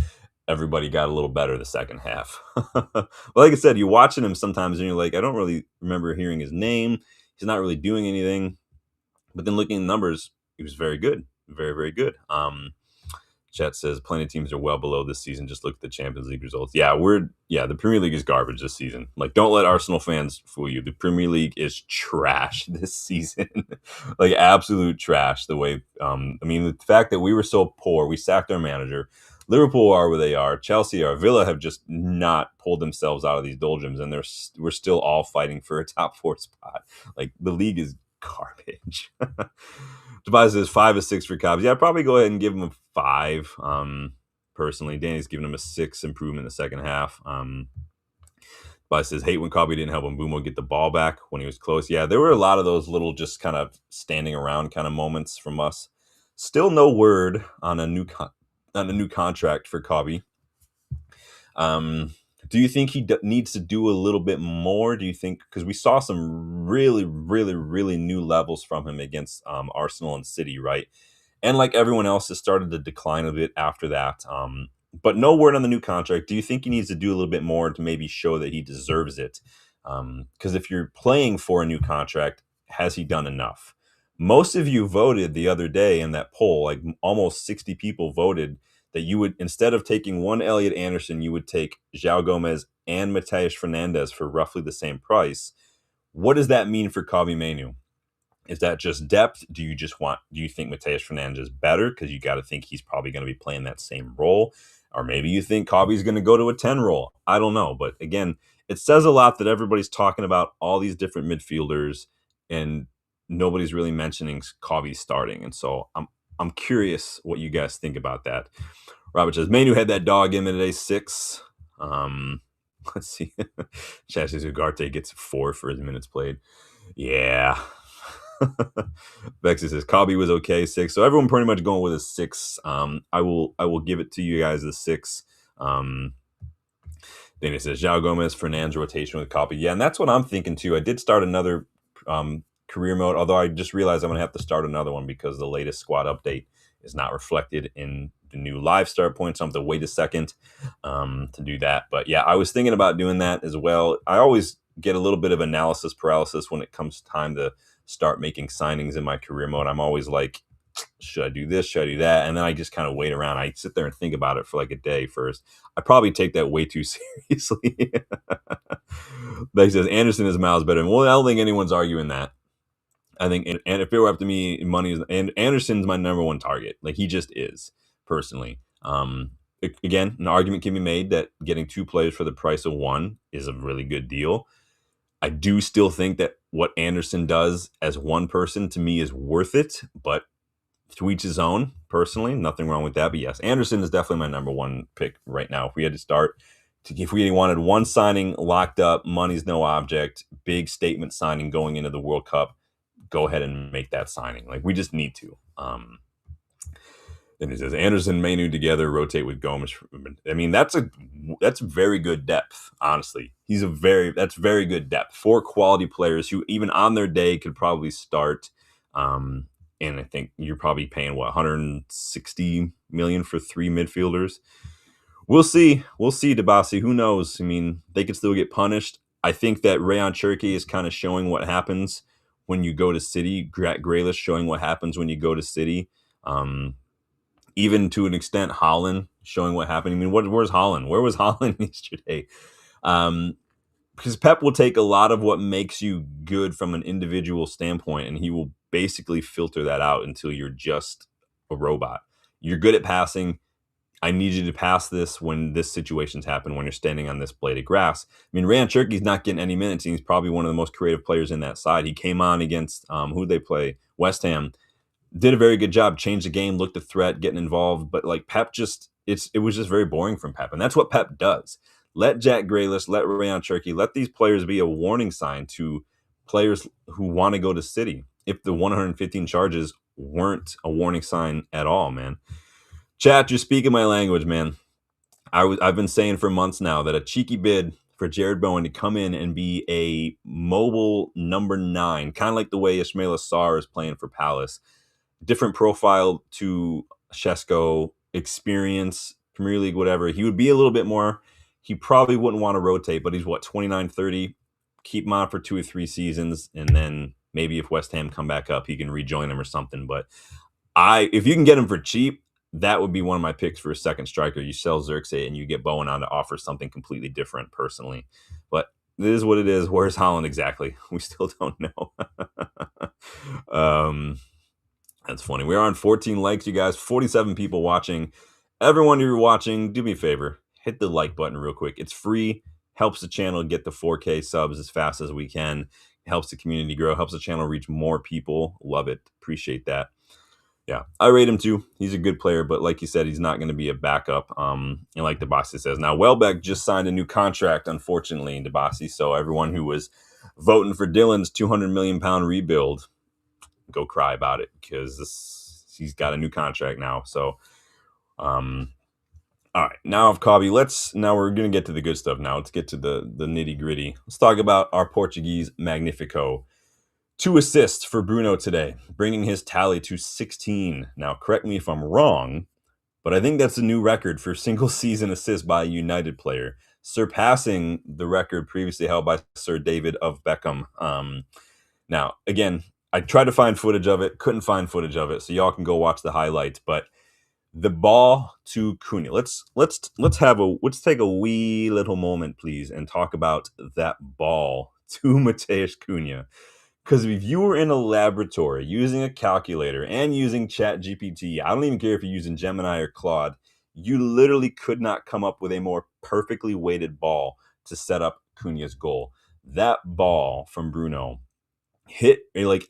Everybody got a little better the second half. But like I said, you're watching him sometimes and you're like, I don't really remember hearing his name. He's not really doing anything. But then looking at the numbers, he was very good. Very, very good. Chat says plenty of teams are well below this season. Just look at the Champions League results. Yeah, the Premier League is garbage this season. Like, don't let Arsenal fans fool you. The Premier League is trash this season. Like, absolute trash. The way I mean, the fact that we were so poor, we sacked our manager. Liverpool are where they are. Chelsea are. Villa have just not pulled themselves out of these doldrums, and we're still all fighting for a top 4 spot. Like, the league is garbage. Tobias says 5 or 6 for Cobbs. Yeah, I'd probably go ahead and give him a 5. Personally, Danny's giving him a 6 improvement in the second half. Tobias says hate when Cobby didn't help Mbeumo get the ball back when he was close. Yeah, there were a lot of those little just kind of standing around kind of moments from us. Still no word on a new contract for Cobby. Do you think he needs to do a little bit more? Do you think, because we saw some really, really, really new levels from him against Arsenal and City, right? And like everyone else, has started to decline a bit after that. But no word on the new contract. Do you think he needs to do a little bit more to maybe show that he deserves it? Because if you're playing for a new contract, has he done enough? Most of you voted the other day in that poll, like almost 60 people voted that you would, instead of taking one Elliot Anderson, you would take João Gomez and Matheus Fernandes for roughly the same price. What does that mean for Cobby Mainoo? Is that just depth? Do you think Matheus Fernandes is better? Because you got to think he's probably going to be playing that same role. Or maybe you think Cobby's going to go to a 10 role. I don't know. But again, it says a lot that everybody's talking about all these different midfielders and nobody's really mentioning Cobby starting. And so I'm curious what you guys think about that. Robert says, Mainoo had that dog in today, 6. Let's see. Chassis Ugarte gets 4 for his minutes played. Yeah. Vexy says Cobby was okay, 6. So everyone pretty much going with a 6. I will give it to you guys a 6. Then it says João Gomez, Fernandes rotation with Cobby. Yeah, and that's what I'm thinking too. I did start another career mode, although I just realized I'm gonna have to start another one because the latest squad update is not reflected in the new live start points. So I'm have to wait a second to do that. But yeah, I was thinking about doing that as well. I always get a little bit of analysis paralysis when it comes time to start making signings in my career mode. I'm always like, should I do this? Should I do that? And then I just kind of wait around. I sit there and think about it for like a day first. I probably take that way too seriously. But he says Anderson is miles better. Well, I don't think anyone's arguing that. I think, and if it were up to me, money is, and Anderson's my number 1 target. Like, he just is, personally. Again, an argument can be made that getting 2 players for the price of 1 is a really good deal. I do still think that what Anderson does as one person to me is worth it, but to each his own. Personally, nothing wrong with that. But yes, Anderson is definitely my number 1 pick right now. If we had to start, if we wanted one signing locked up, money's no object, big statement signing going into the World Cup, go ahead and make that signing. Like, we just need to. Then he says Anderson, Mainoo together, rotate with Gomes. I mean, that's very good depth. Honestly, that's very good depth. 4 quality players who even on their day could probably start. And I think you're probably paying 160 million for 3 midfielders. We'll see, Debasi. Who knows? I mean, they could still get punished. I think that Rayon Cherki is kind of showing what happens when you go to City. Grealish showing what happens when you go to City. Even to an extent, Haaland showing what happened. I mean, where's Haaland? Where was Haaland yesterday? Because Pep will take a lot of what makes you good from an individual standpoint, and he will basically filter that out until you're just a robot. You're good at passing. I need you to pass this when this situation's happen, when you're standing on this blade of grass. I mean, Rayan Cherki's not getting any minutes, and he's probably one of the most creative players in that side. He came on against, who they play? West Ham. Did a very good job, changed the game, looked the threat, getting involved. But like Pep it was just very boring from Pep. And that's what Pep does. Let Jack Grealish, let Rayan Cherki, let these players be a warning sign to players who want to go to City. If the 115 charges weren't a warning sign at all, man. Chat, you're speaking my language, man. I've been saying for months now that a cheeky bid for Jared Bowen to come in and be a mobile number 9, kind of like the way Ismail Assar is playing for Palace. Different profile to Shesko, experience, Premier League, whatever. He would be a little bit more. He probably wouldn't want to rotate, but he's 29, 30. Keep him on for 2 or 3 seasons, and then maybe if West Ham come back up, he can rejoin him or something. But if you can get him for cheap, that would be one of my picks for a second striker. You sell Xerxes and you get Bowen on to offer something completely different personally. But it is what it is. Where's Holland exactly? We still don't know. That's funny. We're on 14 likes, you guys. 47 people watching. Everyone who's watching, do me a favor. Hit the like button real quick. It's free. Helps the channel get the 4K subs as fast as we can. Helps the community grow. Helps the channel reach more people. Love it. Appreciate that. Yeah, I rate him too. He's a good player, but like you said, he's not going to be a backup. And like Debasi says, now Welbeck just signed a new contract, unfortunately, in Debasi. So everyone who was voting for Dylan's £200 million rebuild, go cry about it because he's got a new contract now. So, all right, now of Cobby, now we're going to get to the good stuff. Now let's get to the nitty gritty. Let's talk about our Portuguese Magnifico. 2 assists for Bruno today, bringing his tally to 16. Now, correct me if I'm wrong, but I think that's a new record for single season assists by a United player, surpassing the record previously held by Sir David of Beckham. Now, again, I tried to find footage of it, couldn't find footage of it, so y'all can go watch the highlights. But the ball to Cunha. Let's take a wee little moment, please, and talk about that ball to Mateus Cunha. Because if you were in a laboratory using a calculator and using ChatGPT, I don't even care if you're using Gemini or Claude, you literally could not come up with a more perfectly weighted ball to set up Cunha's goal. That ball from Bruno hit, like,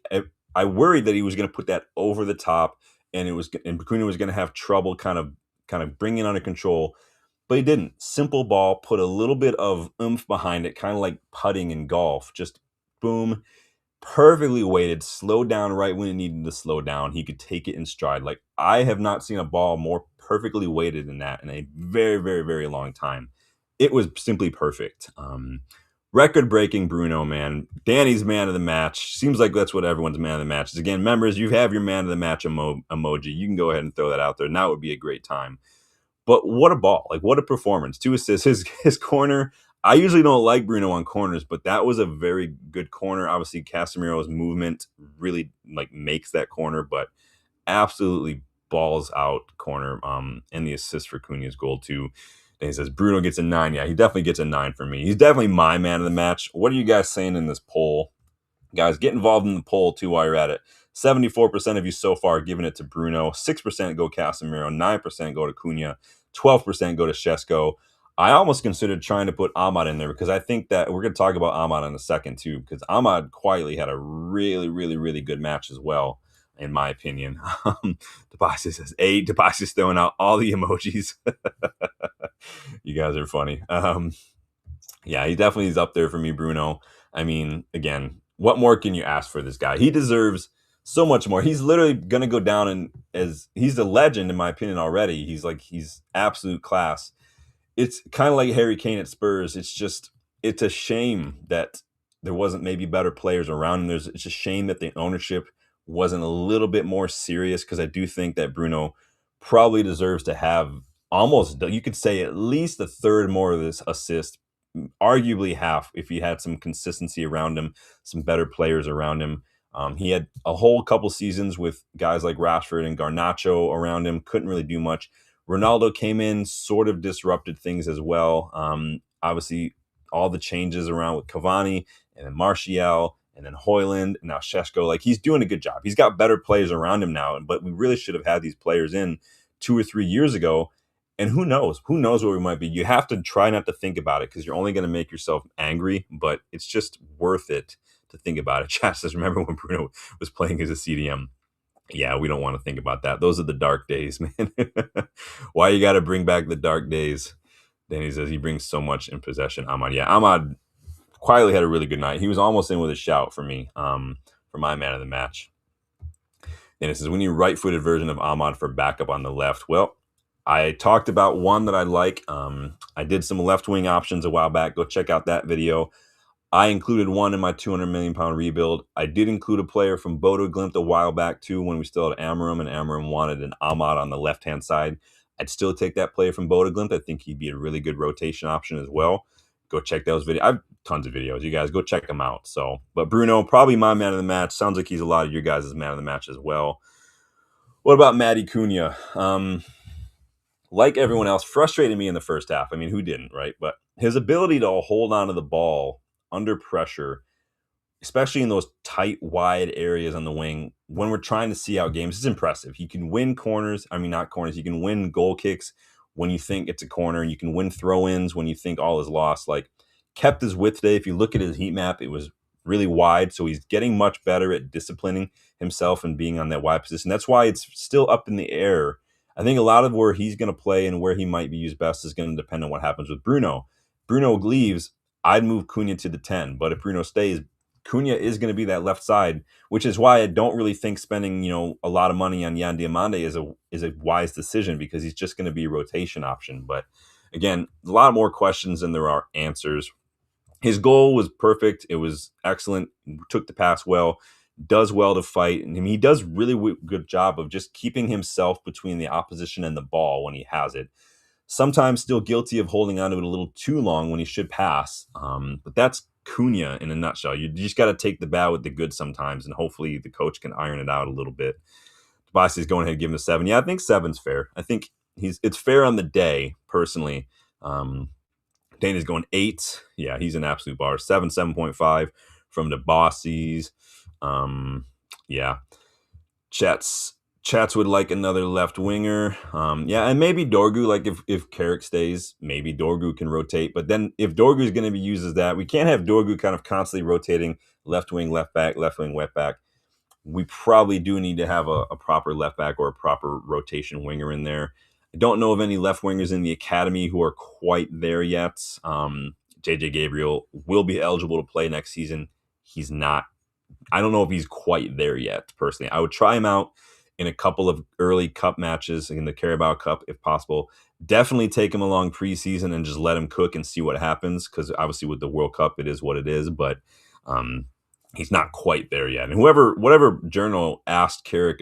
I worried that he was going to put that over the top and Cunha was going to have trouble kind of bringing it under control. But he didn't. Simple ball, put a little bit of oomph behind it, kind of like putting in golf. Just boom. Perfectly weighted, slowed down right when it needed to slow down. He could take it in stride. Like, I have not seen a ball more perfectly weighted than that in a very, very, very long time. It was simply perfect. Record-breaking Bruno, man. Danny's man of the match. Seems like that's what everyone's man of the match is. Again, members, you have your man of the match emoji. You can go ahead and throw that out there. Now would be a great time. But what a ball. Like, what a performance. 2 assists. His corner, I usually don't like Bruno on corners, but that was a very good corner. Obviously, Casemiro's movement really makes that corner, but absolutely balls out corner. And the assist for Cunha's goal too. And he says Bruno gets a 9. Yeah, he definitely gets a 9 for me. He's definitely my man of the match. What are you guys saying in this poll? Guys, get involved in the poll too while you're at it. 74% of you so far giving it to Bruno. 6% go Casemiro. 9% go to Cunha. 12% go to Šeško. I almost considered trying to put Ahmad in there because I think that we're going to talk about Ahmad in a second too, because Ahmad quietly had a really, really, really good match as well, in my opinion. Debasi says 8. Debasi's throwing out all the emojis. You guys are funny. Yeah, he definitely is up there for me, Bruno. I mean, again, what more can you ask for this guy? He deserves so much more. He's literally going to go down as he's a legend, in my opinion, already. He's absolute class. It's kind of like Harry Kane at Spurs. It's a shame that there wasn't maybe better players around him. It's a shame that the ownership wasn't a little bit more serious, because I do think that Bruno probably deserves to have almost, you could say, at least a third more of this assist, arguably half if he had some consistency around him, some better players around him. He had a whole couple seasons with guys like Rashford and Garnacho around him, couldn't really do much. Ronaldo came in, sort of disrupted things as well. Obviously, all the changes around with Cavani and then Martial and then Højlund and now Šeško. Like, he's doing a good job. He's got better players around him now, but we really should have had these players in 2 or 3 years ago. And who knows? Who knows where we might be? You have to try not to think about it because you're only going to make yourself angry, but it's just worth it to think about it. Chat says, remember when Bruno was playing as a CDM? Yeah, we don't want to think about that. Those are the dark days, man. Why you got to bring back the dark days? Then he says he brings so much in possession. Ahmad, yeah, Ahmad quietly had a really good night. He was almost in with a shout for me, for my man of the match. Then it says, we need a right-footed version of Ahmad for backup on the left. Well, I talked about one that I like. I did some left-wing options a while back. Go check out that video. I included one in my £200 million rebuild. I did include a player from Bodo Glimt a while back too, when we still had Amorim, and Amorim wanted an Ahmad on the left-hand side. I'd still take that player from Bodo Glimt. I think he'd be a really good rotation option as well. Go check those videos. I have tons of videos. You guys go check them out. So, but Bruno, probably my man of the match. Sounds like he's a lot of your guys' man of the match as well. What about Matty Cunha? Like everyone else, frustrated me in the first half. I mean, who didn't, right? But his ability to hold on to the ball under pressure, especially in those tight, wide areas on the wing, when we're trying to see out games, is impressive. He can win corners. I mean, not corners. He can win goal kicks when you think it's a corner. You can win throw-ins when you think all is lost. Like, kept his width today. If you look at his heat map, it was really wide. So he's getting much better at disciplining himself and being on that wide position. That's why it's still up in the air. I think a lot of where he's going to play and where he might be used best is going to depend on what happens with Bruno. Bruno leaves, I'd move Cunha to the 10. But if Bruno stays, Cunha is going to be that left side, which is why I don't really think spending, a lot of money on Yan Diomande is a wise decision, because he's just going to be a rotation option. But again, a lot more questions than there are answers. His goal was perfect. It was excellent. Took the pass well, does well to fight. And I mean, he does really good job of just keeping himself between the opposition and the ball when he has it. Sometimes still guilty of holding on to it a little too long when he should pass. But that's Cunha in a nutshell. You just got to take the bad with the good sometimes, and hopefully the coach can iron it out a little bit. Tobias going ahead and give him a 7. Yeah, I think 7's fair. I think it's fair on the day, personally. Dana's going 8. Yeah, he's an absolute bar. 7, 7.5 from the Bossies. Yeah. Chats would like another left winger. Yeah, and maybe Dorgu, like if Carrick stays, maybe Dorgu can rotate. But then if Dorgu is going to be used as that, we can't have Dorgu kind of constantly rotating left wing, left back, left wing, left back. We probably do need to have a proper left back or a proper rotation winger in there. I don't know of any left wingers in the academy who are quite there yet. JJ Gabriel will be eligible to play next season. He's not. I don't know if he's quite there yet, personally. I would try him out in a couple of early cup matches in the Carabao Cup, if possible. Definitely take him along preseason and just let him cook and see what happens, because obviously with the World Cup, it is what it is. But he's not quite there yet. And whatever journal asked Carrick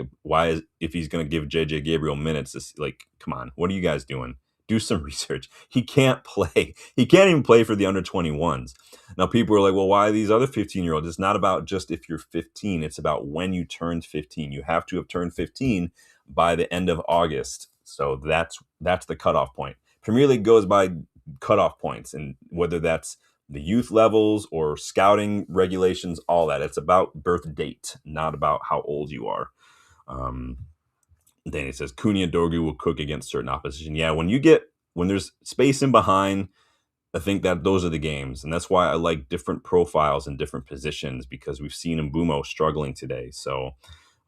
if he's going to give JJ Gabriel minutes, it's like, come on, what are you guys doing? Do some research. He can't play. He can't even play for the under 21s. Now, people are like, well, why these other 15-year-olds? It's not about just if you're 15. It's about when you turned 15. You have to have turned 15 by the end of August. So that's the cutoff point. Premier League goes by cutoff points, and whether that's the youth levels or scouting regulations, all that. It's about birth date, not about how old you are. Danny says Cunha and Dorgu will cook against certain opposition. Yeah, when there's space in behind, I think that those are the games. And that's why I like different profiles and different positions, because we've seen Mbeumo struggling today. So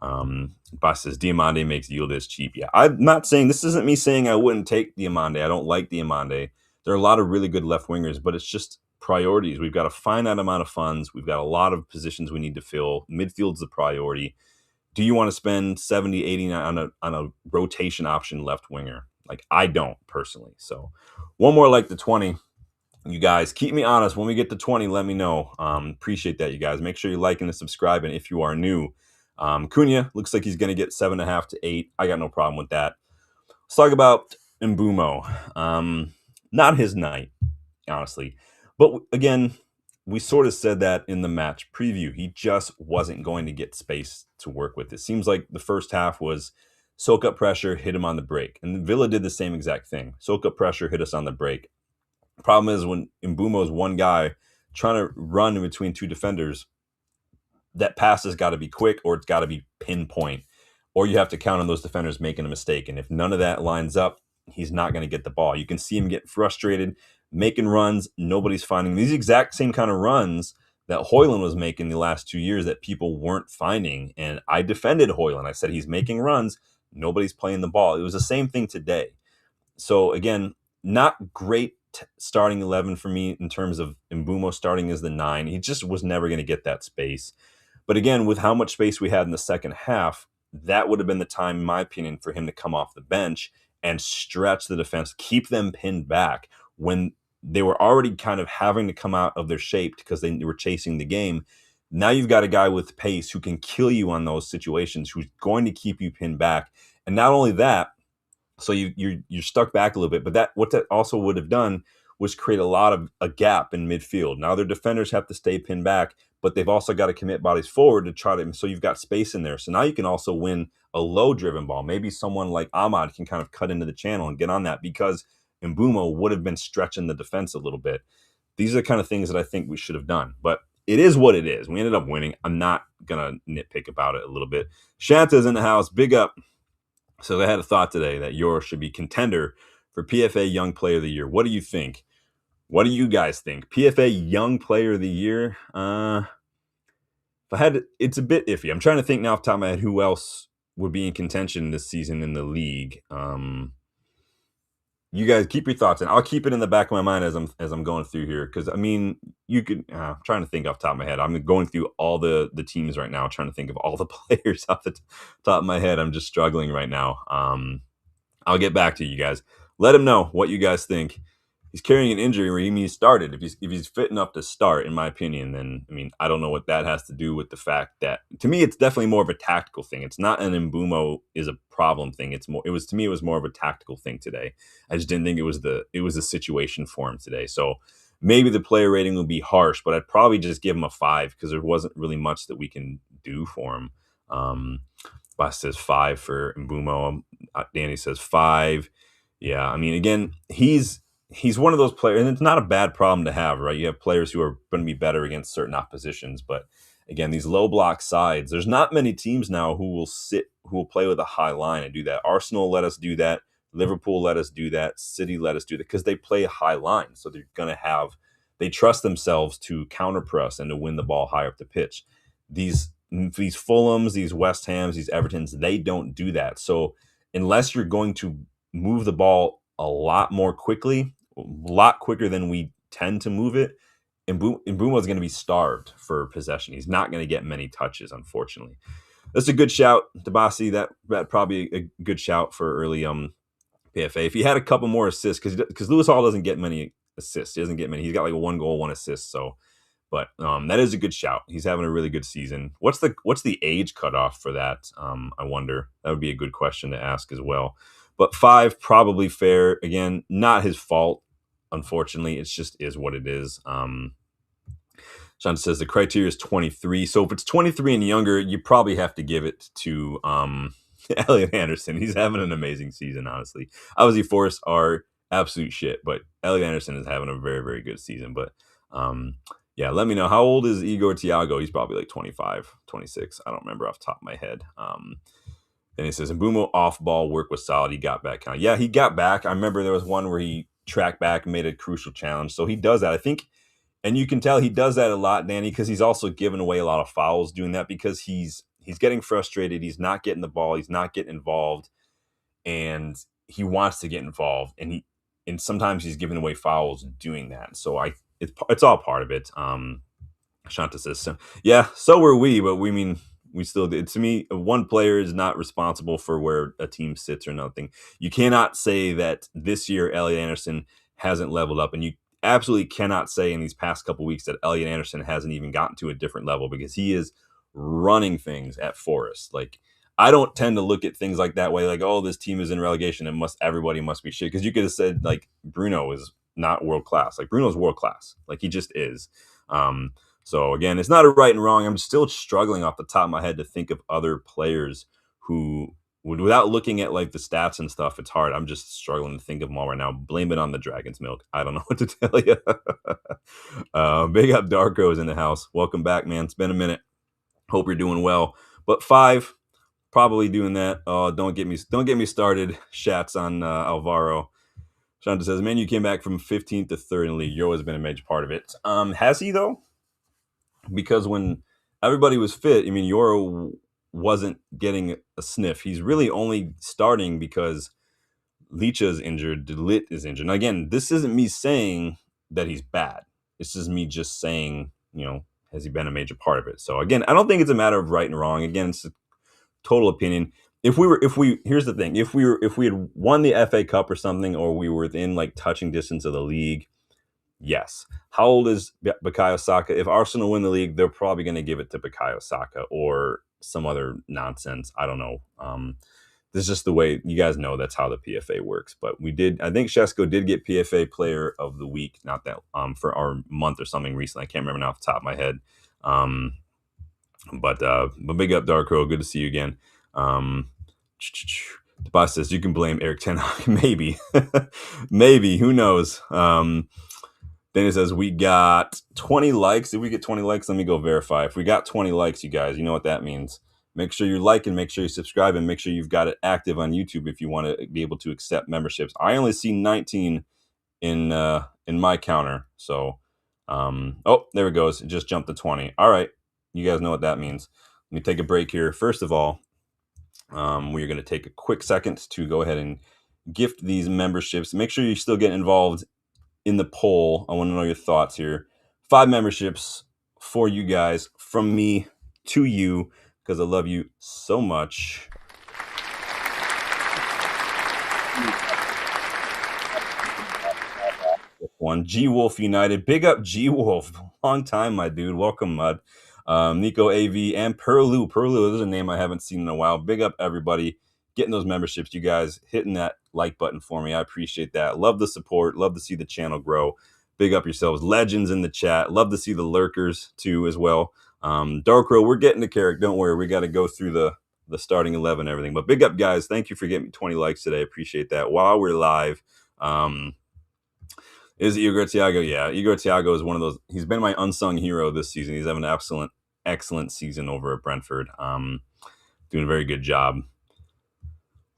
Bas says Diomande makes Yildiz cheap. Yeah, I'm not saying, this isn't me saying I wouldn't take Diomande. I don't like Diomande. There are a lot of really good left wingers, but it's just priorities. We've got a finite amount of funds. We've got a lot of positions we need to fill. Midfield's the priority. Do you want to spend 70, 80 on a rotation option left winger? Like, I don't personally. So one more like the 20. You guys keep me honest. When we get to 20, let me know. Appreciate that, you guys. Make sure you're liking and subscribing if you are new. Cunha looks like he's going to get 7.5 to 8. I got no problem with that. Let's talk about Mbeumo. Not his night, honestly. But again, we sort of said that in the match preview. He just wasn't going to get space to work with. It seems like the first half was soak up pressure, hit him on the break. And Villa did the same exact thing. Soak up pressure, hit us on the break. Problem is, when Mbeumo is one guy trying to run in between two defenders, that pass has got to be quick, or it's got to be pinpoint, or you have to count on those defenders making a mistake. And if none of that lines up, he's not going to get the ball. You can see him get frustrated, making runs. Nobody's finding these exact same kind of runs that Højlund was making the last 2 years that people weren't finding. And I defended Højlund. I said he's making runs. Nobody's playing the ball. It was the same thing today. So again, not great starting 11 for me in terms of Mbeumo starting as the 9. He just was never going to get that space. But again, with how much space we had in the second half, that would have been the time, in my opinion, for him to come off the bench and stretch the defense, keep them pinned back when they were already kind of having to come out of their shape because they were chasing the game. Now you've got a guy with pace who can kill you on those situations, who's going to keep you pinned back. And not only that, so you're stuck back a little bit, but what that also would have done was create a lot of a gap in midfield. Now their defenders have to stay pinned back, but they've also got to commit bodies forward to try to, so you've got space in there. So now you can also win a low driven ball. Maybe someone like Ahmad can kind of cut into the channel and get on that, because Mbeumo would have been stretching the defense a little bit. These are the kind of things that I think we should have done, but it is what it is. We ended up winning. I'm not gonna nitpick about it a little bit. Shanta's in the house. Big up. So I had a thought today that Yoro should be contender for PFA Young Player of the Year. What do you think? What do you guys think? PFA Young Player of the Year? If I had, it's a bit iffy. I'm trying to think now off the top of my head who else would be in contention this season in the league. You guys keep your thoughts, and I'll keep it in the back of my mind as I'm going through here, because I mean, you could. I'm trying to think off the top of my head. I'm going through all the teams right now, trying to think of all the players off the top of my head. I'm just struggling right now. I'll get back to you guys. Let him know what you guys think. He's carrying an injury where he started. If he's fit enough to start, in my opinion, then I mean, I don't know what that has to do with the fact that, to me, it's definitely more of a tactical thing. It's not an Mbeumo is a problem thing. It was more of a tactical thing today. I just didn't think it was a situation for him today. So maybe the player rating will be harsh, but I'd probably just give him a 5, because there wasn't really much that we can do for him. Bas says 5 for Mbeumo. Danny says 5. Yeah, I mean, again, he's one of those players, and it's not a bad problem to have, right? You have players who are going to be better against certain oppositions, but again, these low block sides, there's not many teams now who will play with a high line and do that. Arsenal let us do that. Liverpool let us do that. City let us do that, because they play a high line, so they trust themselves to counter press and to win the ball high up the pitch. These Fulhams, these West Hams, these Evertons, they don't do that. So unless you're going to move the ball a lot more quickly, a lot quicker than we tend to move it, Mbeumo is going to be starved for possession. He's not going to get many touches, unfortunately. That's a good shout, Dabasi. That probably a good shout for early PFA. If he had a couple more assists, because Lewis Hall doesn't get many assists. He doesn't get many. He's got like a 1 goal, 1 assist. So, but that is a good shout. He's having a really good season. What's the age cutoff for that? I wonder. That would be a good question to ask as well. But 5, probably fair. Again, not his fault, unfortunately. It just is what it is. Sean says the criteria is 23. So if it's 23 and younger, you probably have to give it to Elliot Anderson. He's having an amazing season, honestly. Obviously, Forrest are absolute shit, but Elliot Anderson is having a very, very good season. But yeah, let me know. How old is Igor Thiago? He's probably like 25, 26. I don't remember off the top of my head. Then he says, Mbeumo off-ball work was solid. He got back. Yeah, he got back. I remember there was one where he tracked back and made a crucial challenge. So he does that. I think, and you can tell he does that a lot, Danny, because he's also given away a lot of fouls doing that, because he's getting frustrated. He's not getting the ball. He's not getting involved. And he wants to get involved. And sometimes he's giving away fouls doing that. So it's all part of it. Shanta says, so, yeah, so were we, but we still did. To me, one player is not responsible for where a team sits or nothing. You cannot say that this year Elliot Anderson hasn't leveled up, and you absolutely cannot say in these past couple weeks that Elliot Anderson hasn't even gotten to a different level, because he is running things at Forest. Like, I don't tend to look at things like that way, like, oh, this team is in relegation and everybody must be shit. Because you could have said, like, Bruno is not world class. Like, Bruno's world class. Like, he just is. So again, it's not a right and wrong. I'm still struggling off the top of my head to think of other players who would, without looking at like the stats and stuff, it's hard. I'm just struggling to think of them all right now. Blame it on the dragon's milk. I don't know what to tell you. Big up Darko's in the house. Welcome back, man. It's been a minute. Hope you're doing well. But 5, probably doing that. Don't get me started. Shats on Alvaro. Shanta says, man, you came back from 15th to 3rd in the league. Yoro has been a major part of it. Has he though? Because when everybody was fit, I mean, Yoro wasn't getting a sniff. He's really only starting because Licha is injured, De Ligt is injured. Now, again, this isn't me saying that he's bad. This is me just saying, has he been a major part of it? So again, I don't think it's a matter of right and wrong. Again, it's a total opinion. Here's the thing. If we had won the FA Cup or something, or we were within like touching distance of the league, yes. How old is Bukayo Saka? If Arsenal win the league, they're probably going to give it to Bukayo Saka or some other nonsense. I don't know. this is just the way you guys know that's how the PFA works. But I think Shesko did get PFA Player of the Week, not that for our month or something recently. I can't remember now off the top of my head. But big up Dark Crow, good to see you again. The boss says you can blame Eric Ten Hag. Maybe, maybe, who knows? Then it says we got 20 likes. Did we get 20 likes? Let me go verify. If we got 20 likes, you guys, you know what that means. Make sure you like and make sure you subscribe and make sure you've got it active on YouTube if you want to be able to accept memberships. I only see 19 in my counter. So, oh, there it goes. It just jumped to 20. All right. You guys know what that means. Let me take a break here. First of all, we're going to take a quick second to go ahead and gift these memberships. Make sure you still get involved in the poll. I want to know your thoughts here. 5 memberships for you guys from me to you because I love you so much. One G Wolf United. Big up G Wolf. Long time, my dude. Welcome, Mud. Nico AV and Perlu. Perlu is a name I haven't seen in a while. Big up everybody getting those memberships. You guys hitting that like button for me. I appreciate that. Love the support. Love to see the channel grow. Big up yourselves. Legends in the chat. Love to see the lurkers too as well. Dark Row, we're getting to Carrick. Don't worry. We got to go through the starting 11 and everything. But big up, guys. Thank you for getting me 20 likes today. Appreciate that. While we're live, is it Igor Thiago? Yeah, Igor Thiago is one of those. He's been my unsung hero this season. He's having an excellent season over at Brentford. Doing a very good job.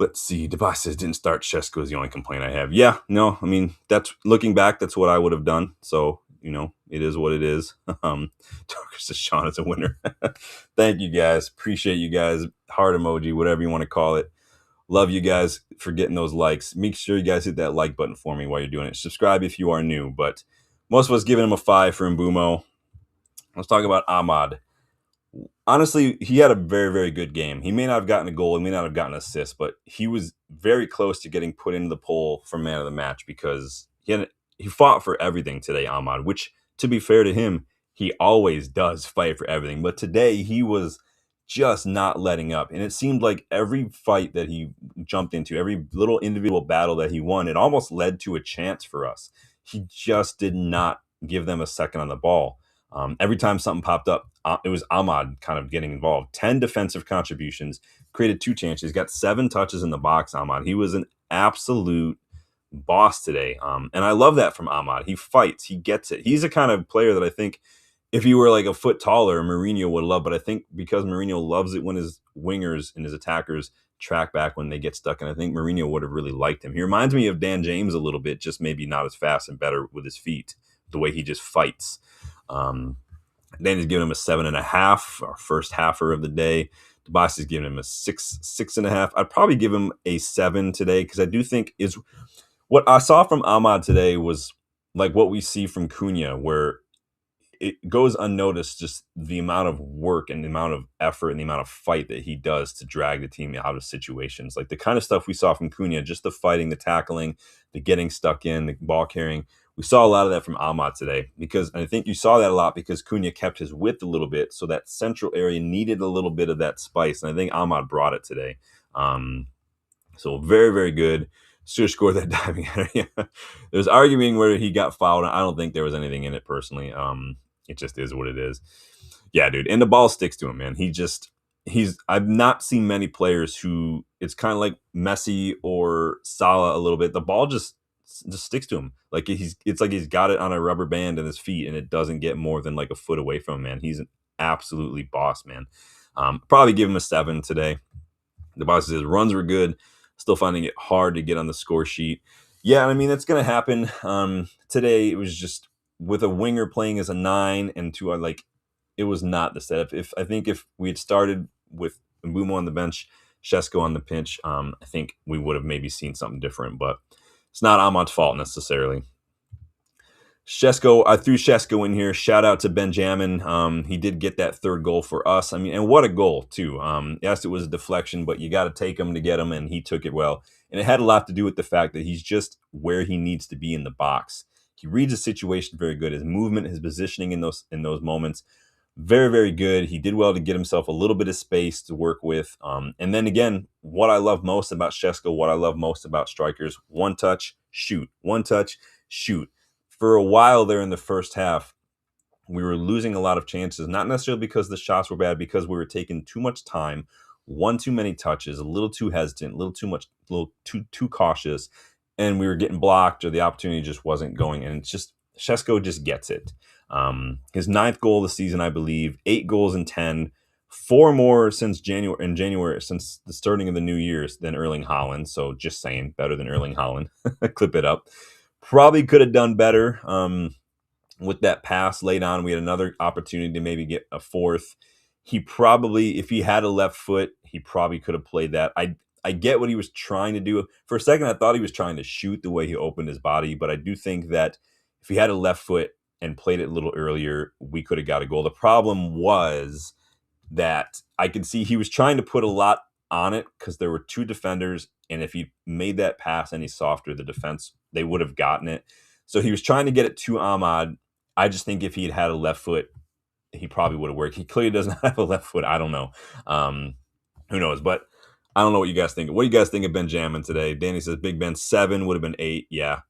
Let's see. Debas says didn't start Shesko is the only complaint I have. Yeah, no, I mean, that's looking back, that's what I would have done. So, it is what it is. Darker says Sean is a winner. Thank you guys. Appreciate you guys. Heart emoji, whatever you want to call it. Love you guys for getting those likes. Make sure you guys hit that like button for me while you're doing it. Subscribe if you are new. But most of us giving him a 5 for Mbeumo. Let's talk about Ahmad. Honestly, he had a very, very good game. He may not have gotten a goal. He may not have gotten an assist, but he was very close to getting put into the poll for man of the match because he fought for everything today, Ahmad, which, to be fair to him, he always does fight for everything. But today he was just not letting up. And it seemed like every fight that he jumped into, every little individual battle that he won, it almost led to a chance for us. He just did not give them a second on the ball. Every time something popped up, it was Ahmad kind of getting involved. 10 defensive contributions, created 2 chances. He's got 7 touches in the box, Ahmad. He was an absolute boss today. And I love that from Ahmad. He fights. He gets it. He's the kind of player that I think if he were like a foot taller, Mourinho would love. But I think because Mourinho loves it when his wingers and his attackers track back when they get stuck. And I think Mourinho would have really liked him. He reminds me of Dan James a little bit, just maybe not as fast and better with his feet, the way he just fights. Danny's giving him a 7.5, our first halfer of the day. The boss is giving him a 6.5. I'd probably give him a 7 today because I do think is what I saw from Ahmad today was like what we see from Kuna, where it goes unnoticed, just the amount of work and the amount of effort and the amount of fight that he does to drag the team out of situations. Like the kind of stuff we saw from Kuna, just the fighting, the tackling, the getting stuck in, the ball carrying. We saw a lot of that from Ahmad today and I think you saw that a lot because Kuna kept his width a little bit. So that central area needed a little bit of that spice. And I think Ahmad brought it today. So very, very good. Should have scored that diving area. There's arguing whether he got fouled. I don't think there was anything in it personally. It just is what it is. Yeah, dude. And the ball sticks to him, man. I've not seen many players who it's kind of like Messi or Salah a little bit. The ball just sticks to him. Like it's like he's got it on a rubber band in his feet and it doesn't get more than like a foot away from him, man. He's an absolutely boss, man. Probably give him a 7 today. The boss says runs were good. Still finding it hard to get on the score sheet. Yeah, I mean, that's going to happen. Today, it was just with a winger playing as a 9 and 2, it was not the setup. I think if we had started with Mbeumo on the bench, Shesko on the pitch, I think we would have maybe seen something different, but it's not Ahmad's fault necessarily. I threw Shesko in here. Shout out to Benjamin. He did get that 3rd goal for us. I mean, and what a goal, too. Yes, it was a deflection, but you got to take him to get him, and he took it well. And it had a lot to do with the fact that he's just where he needs to be in the box. He reads the situation very good. His movement, his positioning in those moments. Very, very good. He did well to get himself a little bit of space to work with. And then again, what I love most about Shesko, what I love most about strikers, one touch, shoot. One touch, shoot. For a while there in the first half, we were losing a lot of chances, not necessarily because the shots were bad, because we were taking too much time, one too many touches, a little too hesitant, a little too much, a little too cautious, and we were getting blocked or the opportunity just wasn't going. And it's just Shesko just gets it. His ninth goal of the season, I believe, 8 goals in 10, 4 more since January since the starting of the new year's than Erling Haaland. So just saying, better than Erling Haaland. Clip it up. Probably could have done better. With that pass late on, we had another opportunity to maybe get a fourth. He probably, if he had a left foot, he probably could have played that. I get what he was trying to do. For a second, I thought he was trying to shoot the way he opened his body, but I do think that if he had a left foot and played it a little earlier, we could have got a goal. The problem was that I could see he was trying to put a lot on it because there were 2 defenders, and if he made that pass any softer, the defense, they would have gotten it. So he was trying to get it to Ahmad. I just think if he had a left foot, he probably would have worked. He clearly does not have a left foot. I don't know. Who knows? But I don't know what you guys think. What do you guys think of Benjamin today? Danny says Big Ben 7 would have been 8. Yeah.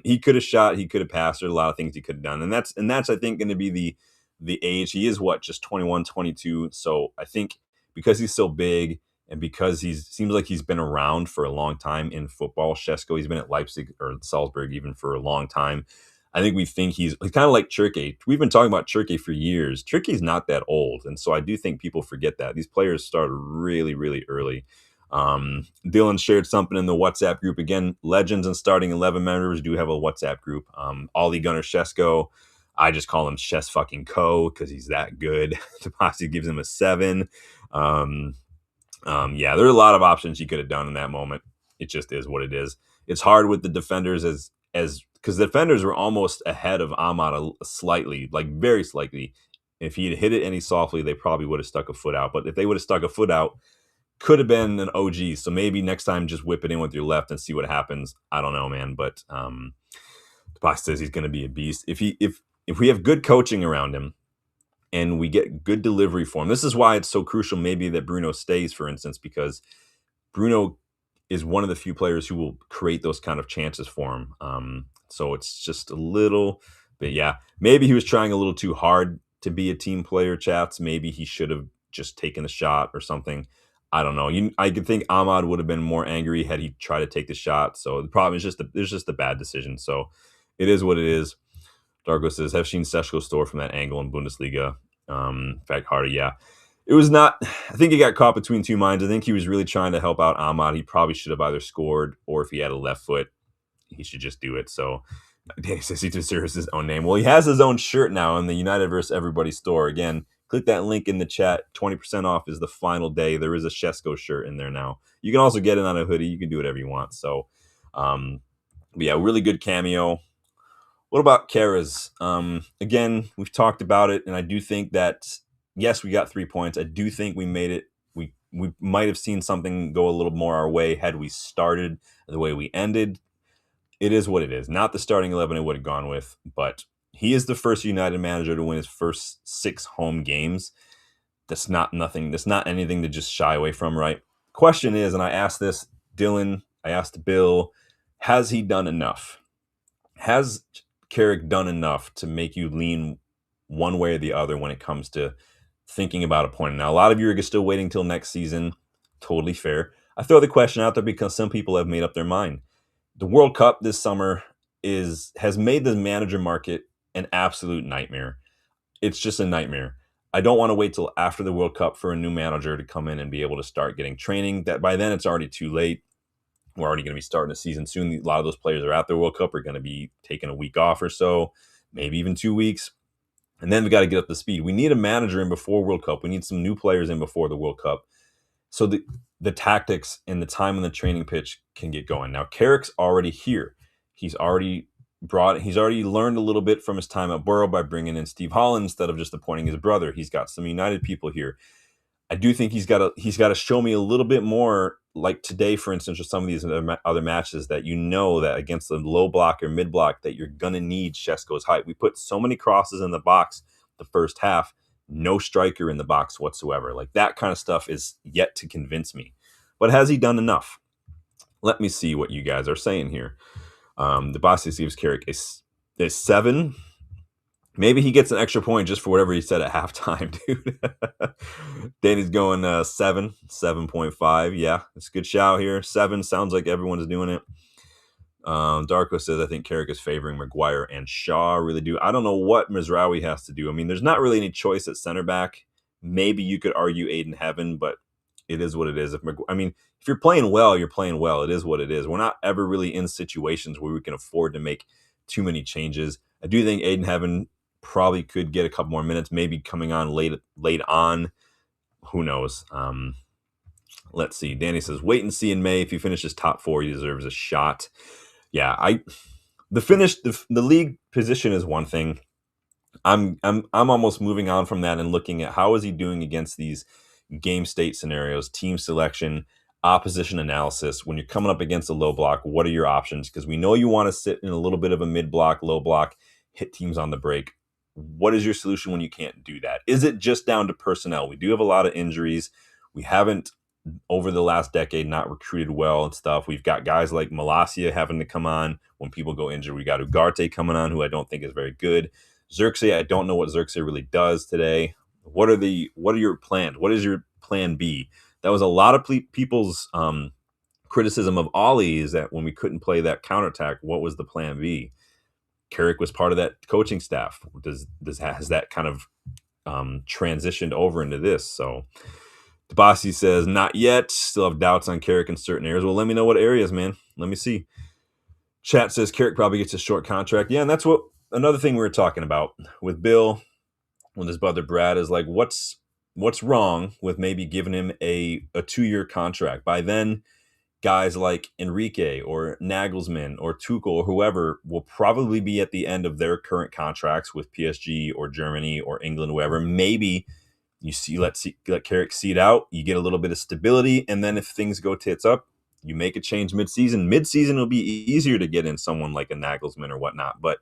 He could have shot. He could have passed. There's a lot of things he could have done. And that's I think going to be the age. He is what, just 21, 22. So I think because he's so big and because seems like he's been around for a long time in football, Shesko, he's been at Leipzig or Salzburg even for a long time. I think we think he's kind of like Chirke. We've been talking about Chirke for years. Chirke's not that old. And so I do think people forget that. These players started really, really early. Dylan shared something in the WhatsApp group. Again, legends and starting 11 members do have a WhatsApp group. Ollie Gunnar Shesko. I just call him Shes fucking Co because he's that good. Tapasi gives him a 7. Yeah, there are a lot of options he could have done in that moment. It just is what it is. It's hard with the defenders as because the defenders were almost ahead of Ahmad slightly, like very slightly. If he had hit it any softly, they probably would have stuck a foot out. But if they would have stuck a foot out, could have been an OG. So maybe next time just whip it in with your left and see what happens. I don't know, man. But the box says he's going to be a beast. If we have good coaching around him and we get good delivery for him, this is why it's so crucial maybe that Bruno stays, for instance, because Bruno is one of the few players who will create those kind of chances for him. So it's just a little bit, yeah. Maybe he was trying a little too hard to be a team player, chats. Maybe he should have just taken the shot or something. I don't know. I could think Ahmad would have been more angry had he tried to take the shot. So the problem is there's just a bad decision. So it is what it is. Darko says, have seen Seshko store from that angle in Bundesliga. In fact, Hardy, yeah. It was not, I think he got caught between 2 minds. I think he was really trying to help out Ahmad. He probably should have either scored or if he had a left foot, he should just do it. So Danny says he deserves his own name. Well, he has his own shirt now in the United vs. Everybody store. Again, click that link in the chat. 20% off is the final day. There is a Shesko shirt in there now. You can also get it on a hoodie. You can do whatever you want. So, yeah, really good cameo. What about Kara's? Again, we've talked about it, and I do think that, yes, we got 3 points. I do think we made it. We might have seen something go a little more our way had we started the way we ended. It is what it is. Not the starting 11 I would have gone with, but he is the first United manager to win his first 6 home games. That's not nothing. That's not anything to just shy away from, right? Question is, and I asked this, Dylan, I asked Bill, has he done enough? Has Carrick done enough to make you lean one way or the other when it comes to thinking about appointing? Now, a lot of you are still waiting till next season. Totally fair. I throw the question out there because some people have made up their mind. The World Cup this summer has made the manager market an absolute nightmare. It's just a nightmare. I don't want to wait till after the World Cup for a new manager to come in and be able to start getting training. That by then it's already too late. We're already going to be starting a season soon. A lot of those players are at the World Cup are going to be taking a week off or so, maybe even 2 weeks. And then we got to get up to speed. We need a manager in before World Cup. We need some new players in before the World Cup. So the tactics and the time on the training pitch can get going. Now, Carrick's already here. He's already learned a little bit from his time at Borough by bringing in Steve Holland instead of just appointing his brother. He's got some United people here. I do think he's got to show me a little bit more, like today, for instance, or some of these other matches that that against the low block or mid block that you're gonna need Shesko's height. We put so many crosses in the box the first half no striker in the box whatsoever. Like that kind of stuff is yet to convince me. But has he done enough? Let me see what you guys are saying here. The boss gives Carrick is 7. Maybe he gets an extra point just for whatever he said at halftime, dude. Danny's going 7.5. Yeah, it's a good shout here. 7 sounds like everyone's doing it. Darko says, I think Carrick is favoring Maguire and Shaw. Really do. I don't know what Mizraoui has to do. I mean, there's not really any choice at center back. Maybe you could argue Aiden Heaven, but it is what it is. If you're playing well, you're playing well. It is what it is. We're not ever really in situations where we can afford to make too many changes. I do think Aiden Heaven probably could get a couple more minutes, maybe coming on late on. Who knows? Let's see. Danny says, wait and see in May. If he finishes top 4, he deserves a shot. Yeah, the league position is one thing. I'm almost moving on from that and looking at how is he doing against these game state scenarios, team selection, opposition analysis. When you're coming up against a low block, what are your options? Because we know you want to sit in a little bit of a mid block, low block, hit teams on the break. What is your solution when you can't do that? Is it just down to personnel? We do have a lot of injuries. We haven't, over the last decade, not recruited well and stuff. We've got guys like Malacia having to come on when people go injured. We got Ugarte coming on, who I don't think is very good. Xerxes, I don't know what Xerxes really does today. What are your plans? What is your plan B? That was a lot of people's criticism of Ollie, is that when we couldn't play that counterattack, what was the plan B? Carrick was part of that coaching staff. Has that kind of transitioned over into this? So Tabasi says, not yet. Still have doubts on Carrick in certain areas. Well, let me know what areas, man. Let me see. Chat says Carrick probably gets a short contract. Yeah, and that's another thing we were talking about with Bill when his brother Brad is like, what's wrong with maybe giving him a 2-year contract? By then, guys like Enrique or Nagelsmann or Tuchel or whoever will probably be at the end of their current contracts with PSG or Germany or England, whoever. Maybe you let Carrick see it out. You get a little bit of stability, and then if things go tits up, you make a change mid-season. Mid-season will be easier to get in someone like a Nagelsmann or whatnot. But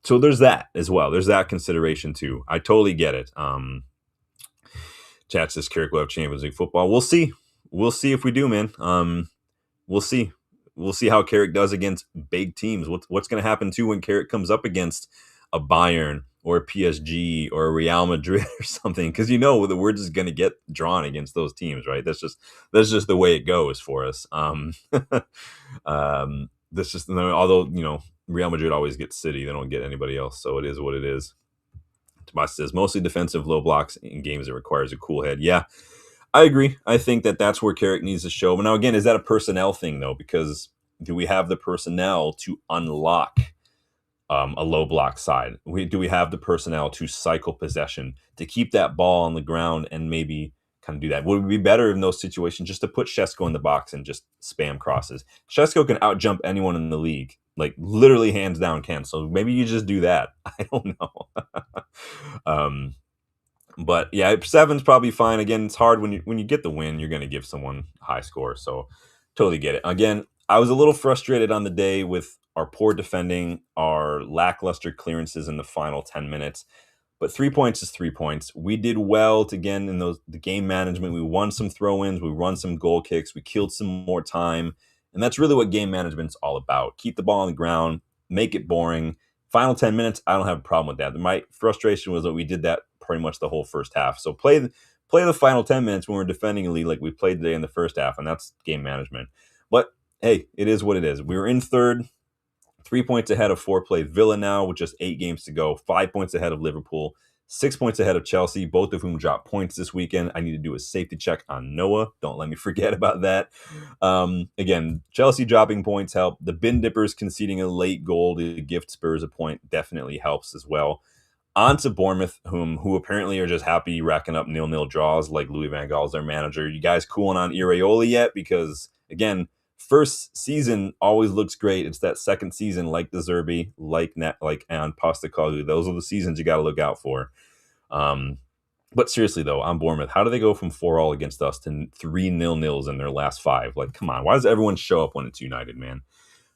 so there's that as well. There's that consideration too. I totally get it. Chat says Carrick will have Champions League football. We'll see. We'll see if we do, man. We'll see. We'll see how Carrick does against big teams. What's going to happen too when Carrick comes up against a Bayern or a PSG or a Real Madrid or something? Because we're just going to get drawn against those teams, right? That's just the way it goes for us. That's just, although Real Madrid always gets City, they don't get anybody else, so it is what it is. Tomas says mostly defensive low blocks in games that requires a cool head. Yeah, I agree. I think that's where Carrick needs to show. But now again, is that a personnel thing though? Because do we have the personnel to unlock a low block side? Do we have the personnel to cycle possession, to keep that ball on the ground and maybe kind of do that? Would it be better in those situations just to put Šeško in the box and just spam crosses? Šeško can outjump anyone in the league, like literally hands down can. So maybe you just do that. I don't know. But yeah, 7's probably fine. Again, it's hard when you get the win, you're going to give someone a high score. So totally get it. Again, I was a little frustrated on the day with our poor defending, our lackluster clearances in the final 10 minutes. But 3 points is 3 points. We did well again in the game management. We won some throw-ins. We run some goal kicks. We killed some more time. And that's really what game management's all about. Keep the ball on the ground. Make it boring. Final 10 minutes, I don't have a problem with that. My frustration was that we did that pretty much the whole first half. So play the final 10 minutes when we're defending a lead like we played today in the first half, and that's game management. But hey, it is what it is. We were in third, 3 points ahead of 4th-place Villa now with just 8 games to go, 5 points ahead of Liverpool, 6 points ahead of Chelsea, both of whom dropped points this weekend. I need to do a safety check on Noah. Don't let me forget about that. Again, Chelsea dropping points help. The bin dippers conceding a late goal to gift Spurs a point definitely helps as well. On to Bournemouth, who apparently are just happy racking up 0-0 draws like Louis van Gaal's their manager. You guys cooling on Iraola yet? Because, again, first season always looks great. It's that second season, like the Zerbi, like and Postecoglou. Those are the seasons you got to look out for. But seriously, though, on Bournemouth, how do they go from 4-4 against us to 3 0-0s in their last 5? Like, come on. Why does everyone show up when it's United, man?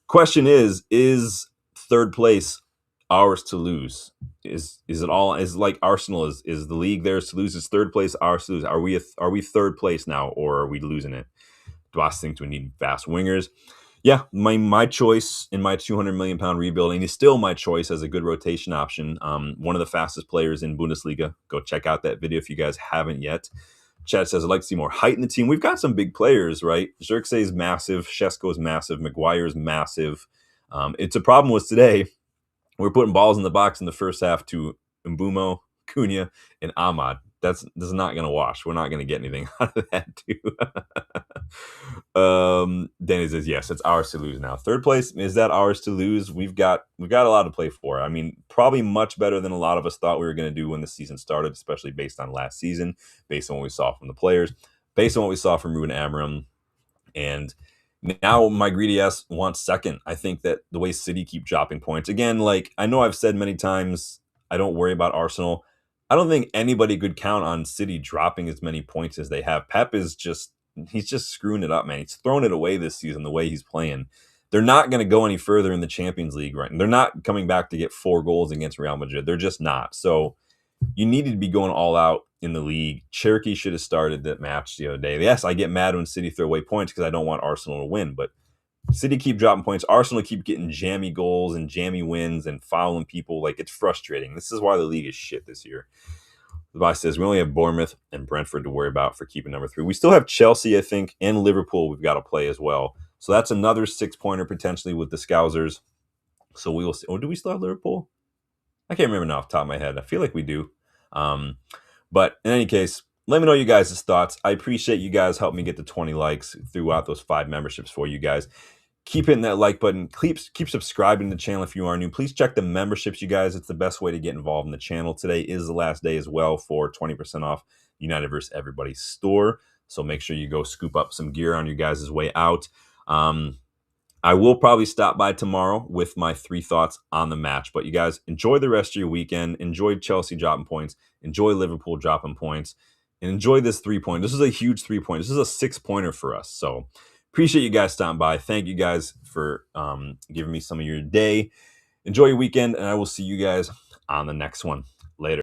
Question is 3rd place ours to lose? Is it all, is like Arsenal, is the league theirs to lose? Is third place ours to lose? Are we third place now, or are we losing it? Do I think we need fast wingers? Yeah, my choice in my 200 million pound rebuilding is still my choice as a good rotation option. One of the fastest players in Bundesliga. Go check out that video if you guys haven't yet. Chad says, I'd like to see more height in the team. We've got some big players, right? Xerxes is massive. Shesko is massive. Maguire is massive. It's a problem with today. We're putting balls in the box in the first half to Mbeumo, Kuna, and Ahmad. This is not going to wash. We're not going to get anything out of that, too. Danny says, yes, it's ours to lose now. Third place, is that ours to lose? We've got a lot to play for. I mean, probably much better than a lot of us thought we were going to do when the season started, especially based on last season, based on what we saw from the players, based on what we saw from Ruben Amorim. And now my greedy ass wants second. I think that the way City keep dropping points, again, like I know I've said many times, I don't worry about Arsenal. I don't think anybody could count on City dropping as many points as they have. Pep is just, he's just screwing it up, man. He's thrown it away this season the way he's playing. They're not going to go any further in the Champions League, right? And they're not coming back to get 4 goals against Real Madrid. They're just not. So you needed to be going all out in the league. Cherokee should have started that match the other day. Yes, I get mad when City throw away points because I don't want Arsenal to win, but City keep dropping points. Arsenal keep getting jammy goals and jammy wins and fouling people. Like, it's frustrating. This is why the league is shit this year. Levi says, we only have Bournemouth and Brentford to worry about for keeping number 3. We still have Chelsea, I think, and Liverpool we've got to play as well. So that's another 6-pointer potentially with the Scousers. So we will see. Oh, do we still have Liverpool? I can't remember now off the top of my head. I feel like we do. But in any case, let me know you guys' thoughts. I appreciate you guys helping me get to 20 likes throughout those 5 memberships for you guys. Keep hitting that like button. Keep subscribing to the channel if you are new. Please check the memberships, you guys. It's the best way to get involved in the channel. Today is the last day as well for 20% off United vs. Everybody store. So make sure you go scoop up some gear on your guys' way out. I will probably stop by tomorrow with my 3 thoughts on the match. But you guys, enjoy the rest of your weekend. Enjoy Chelsea dropping points. Enjoy Liverpool dropping points. And enjoy this 3-point. This is a huge 3-point. This is a 6-pointer for us. So appreciate you guys stopping by. Thank you guys for giving me some of your day. Enjoy your weekend, and I will see you guys on the next one. Later.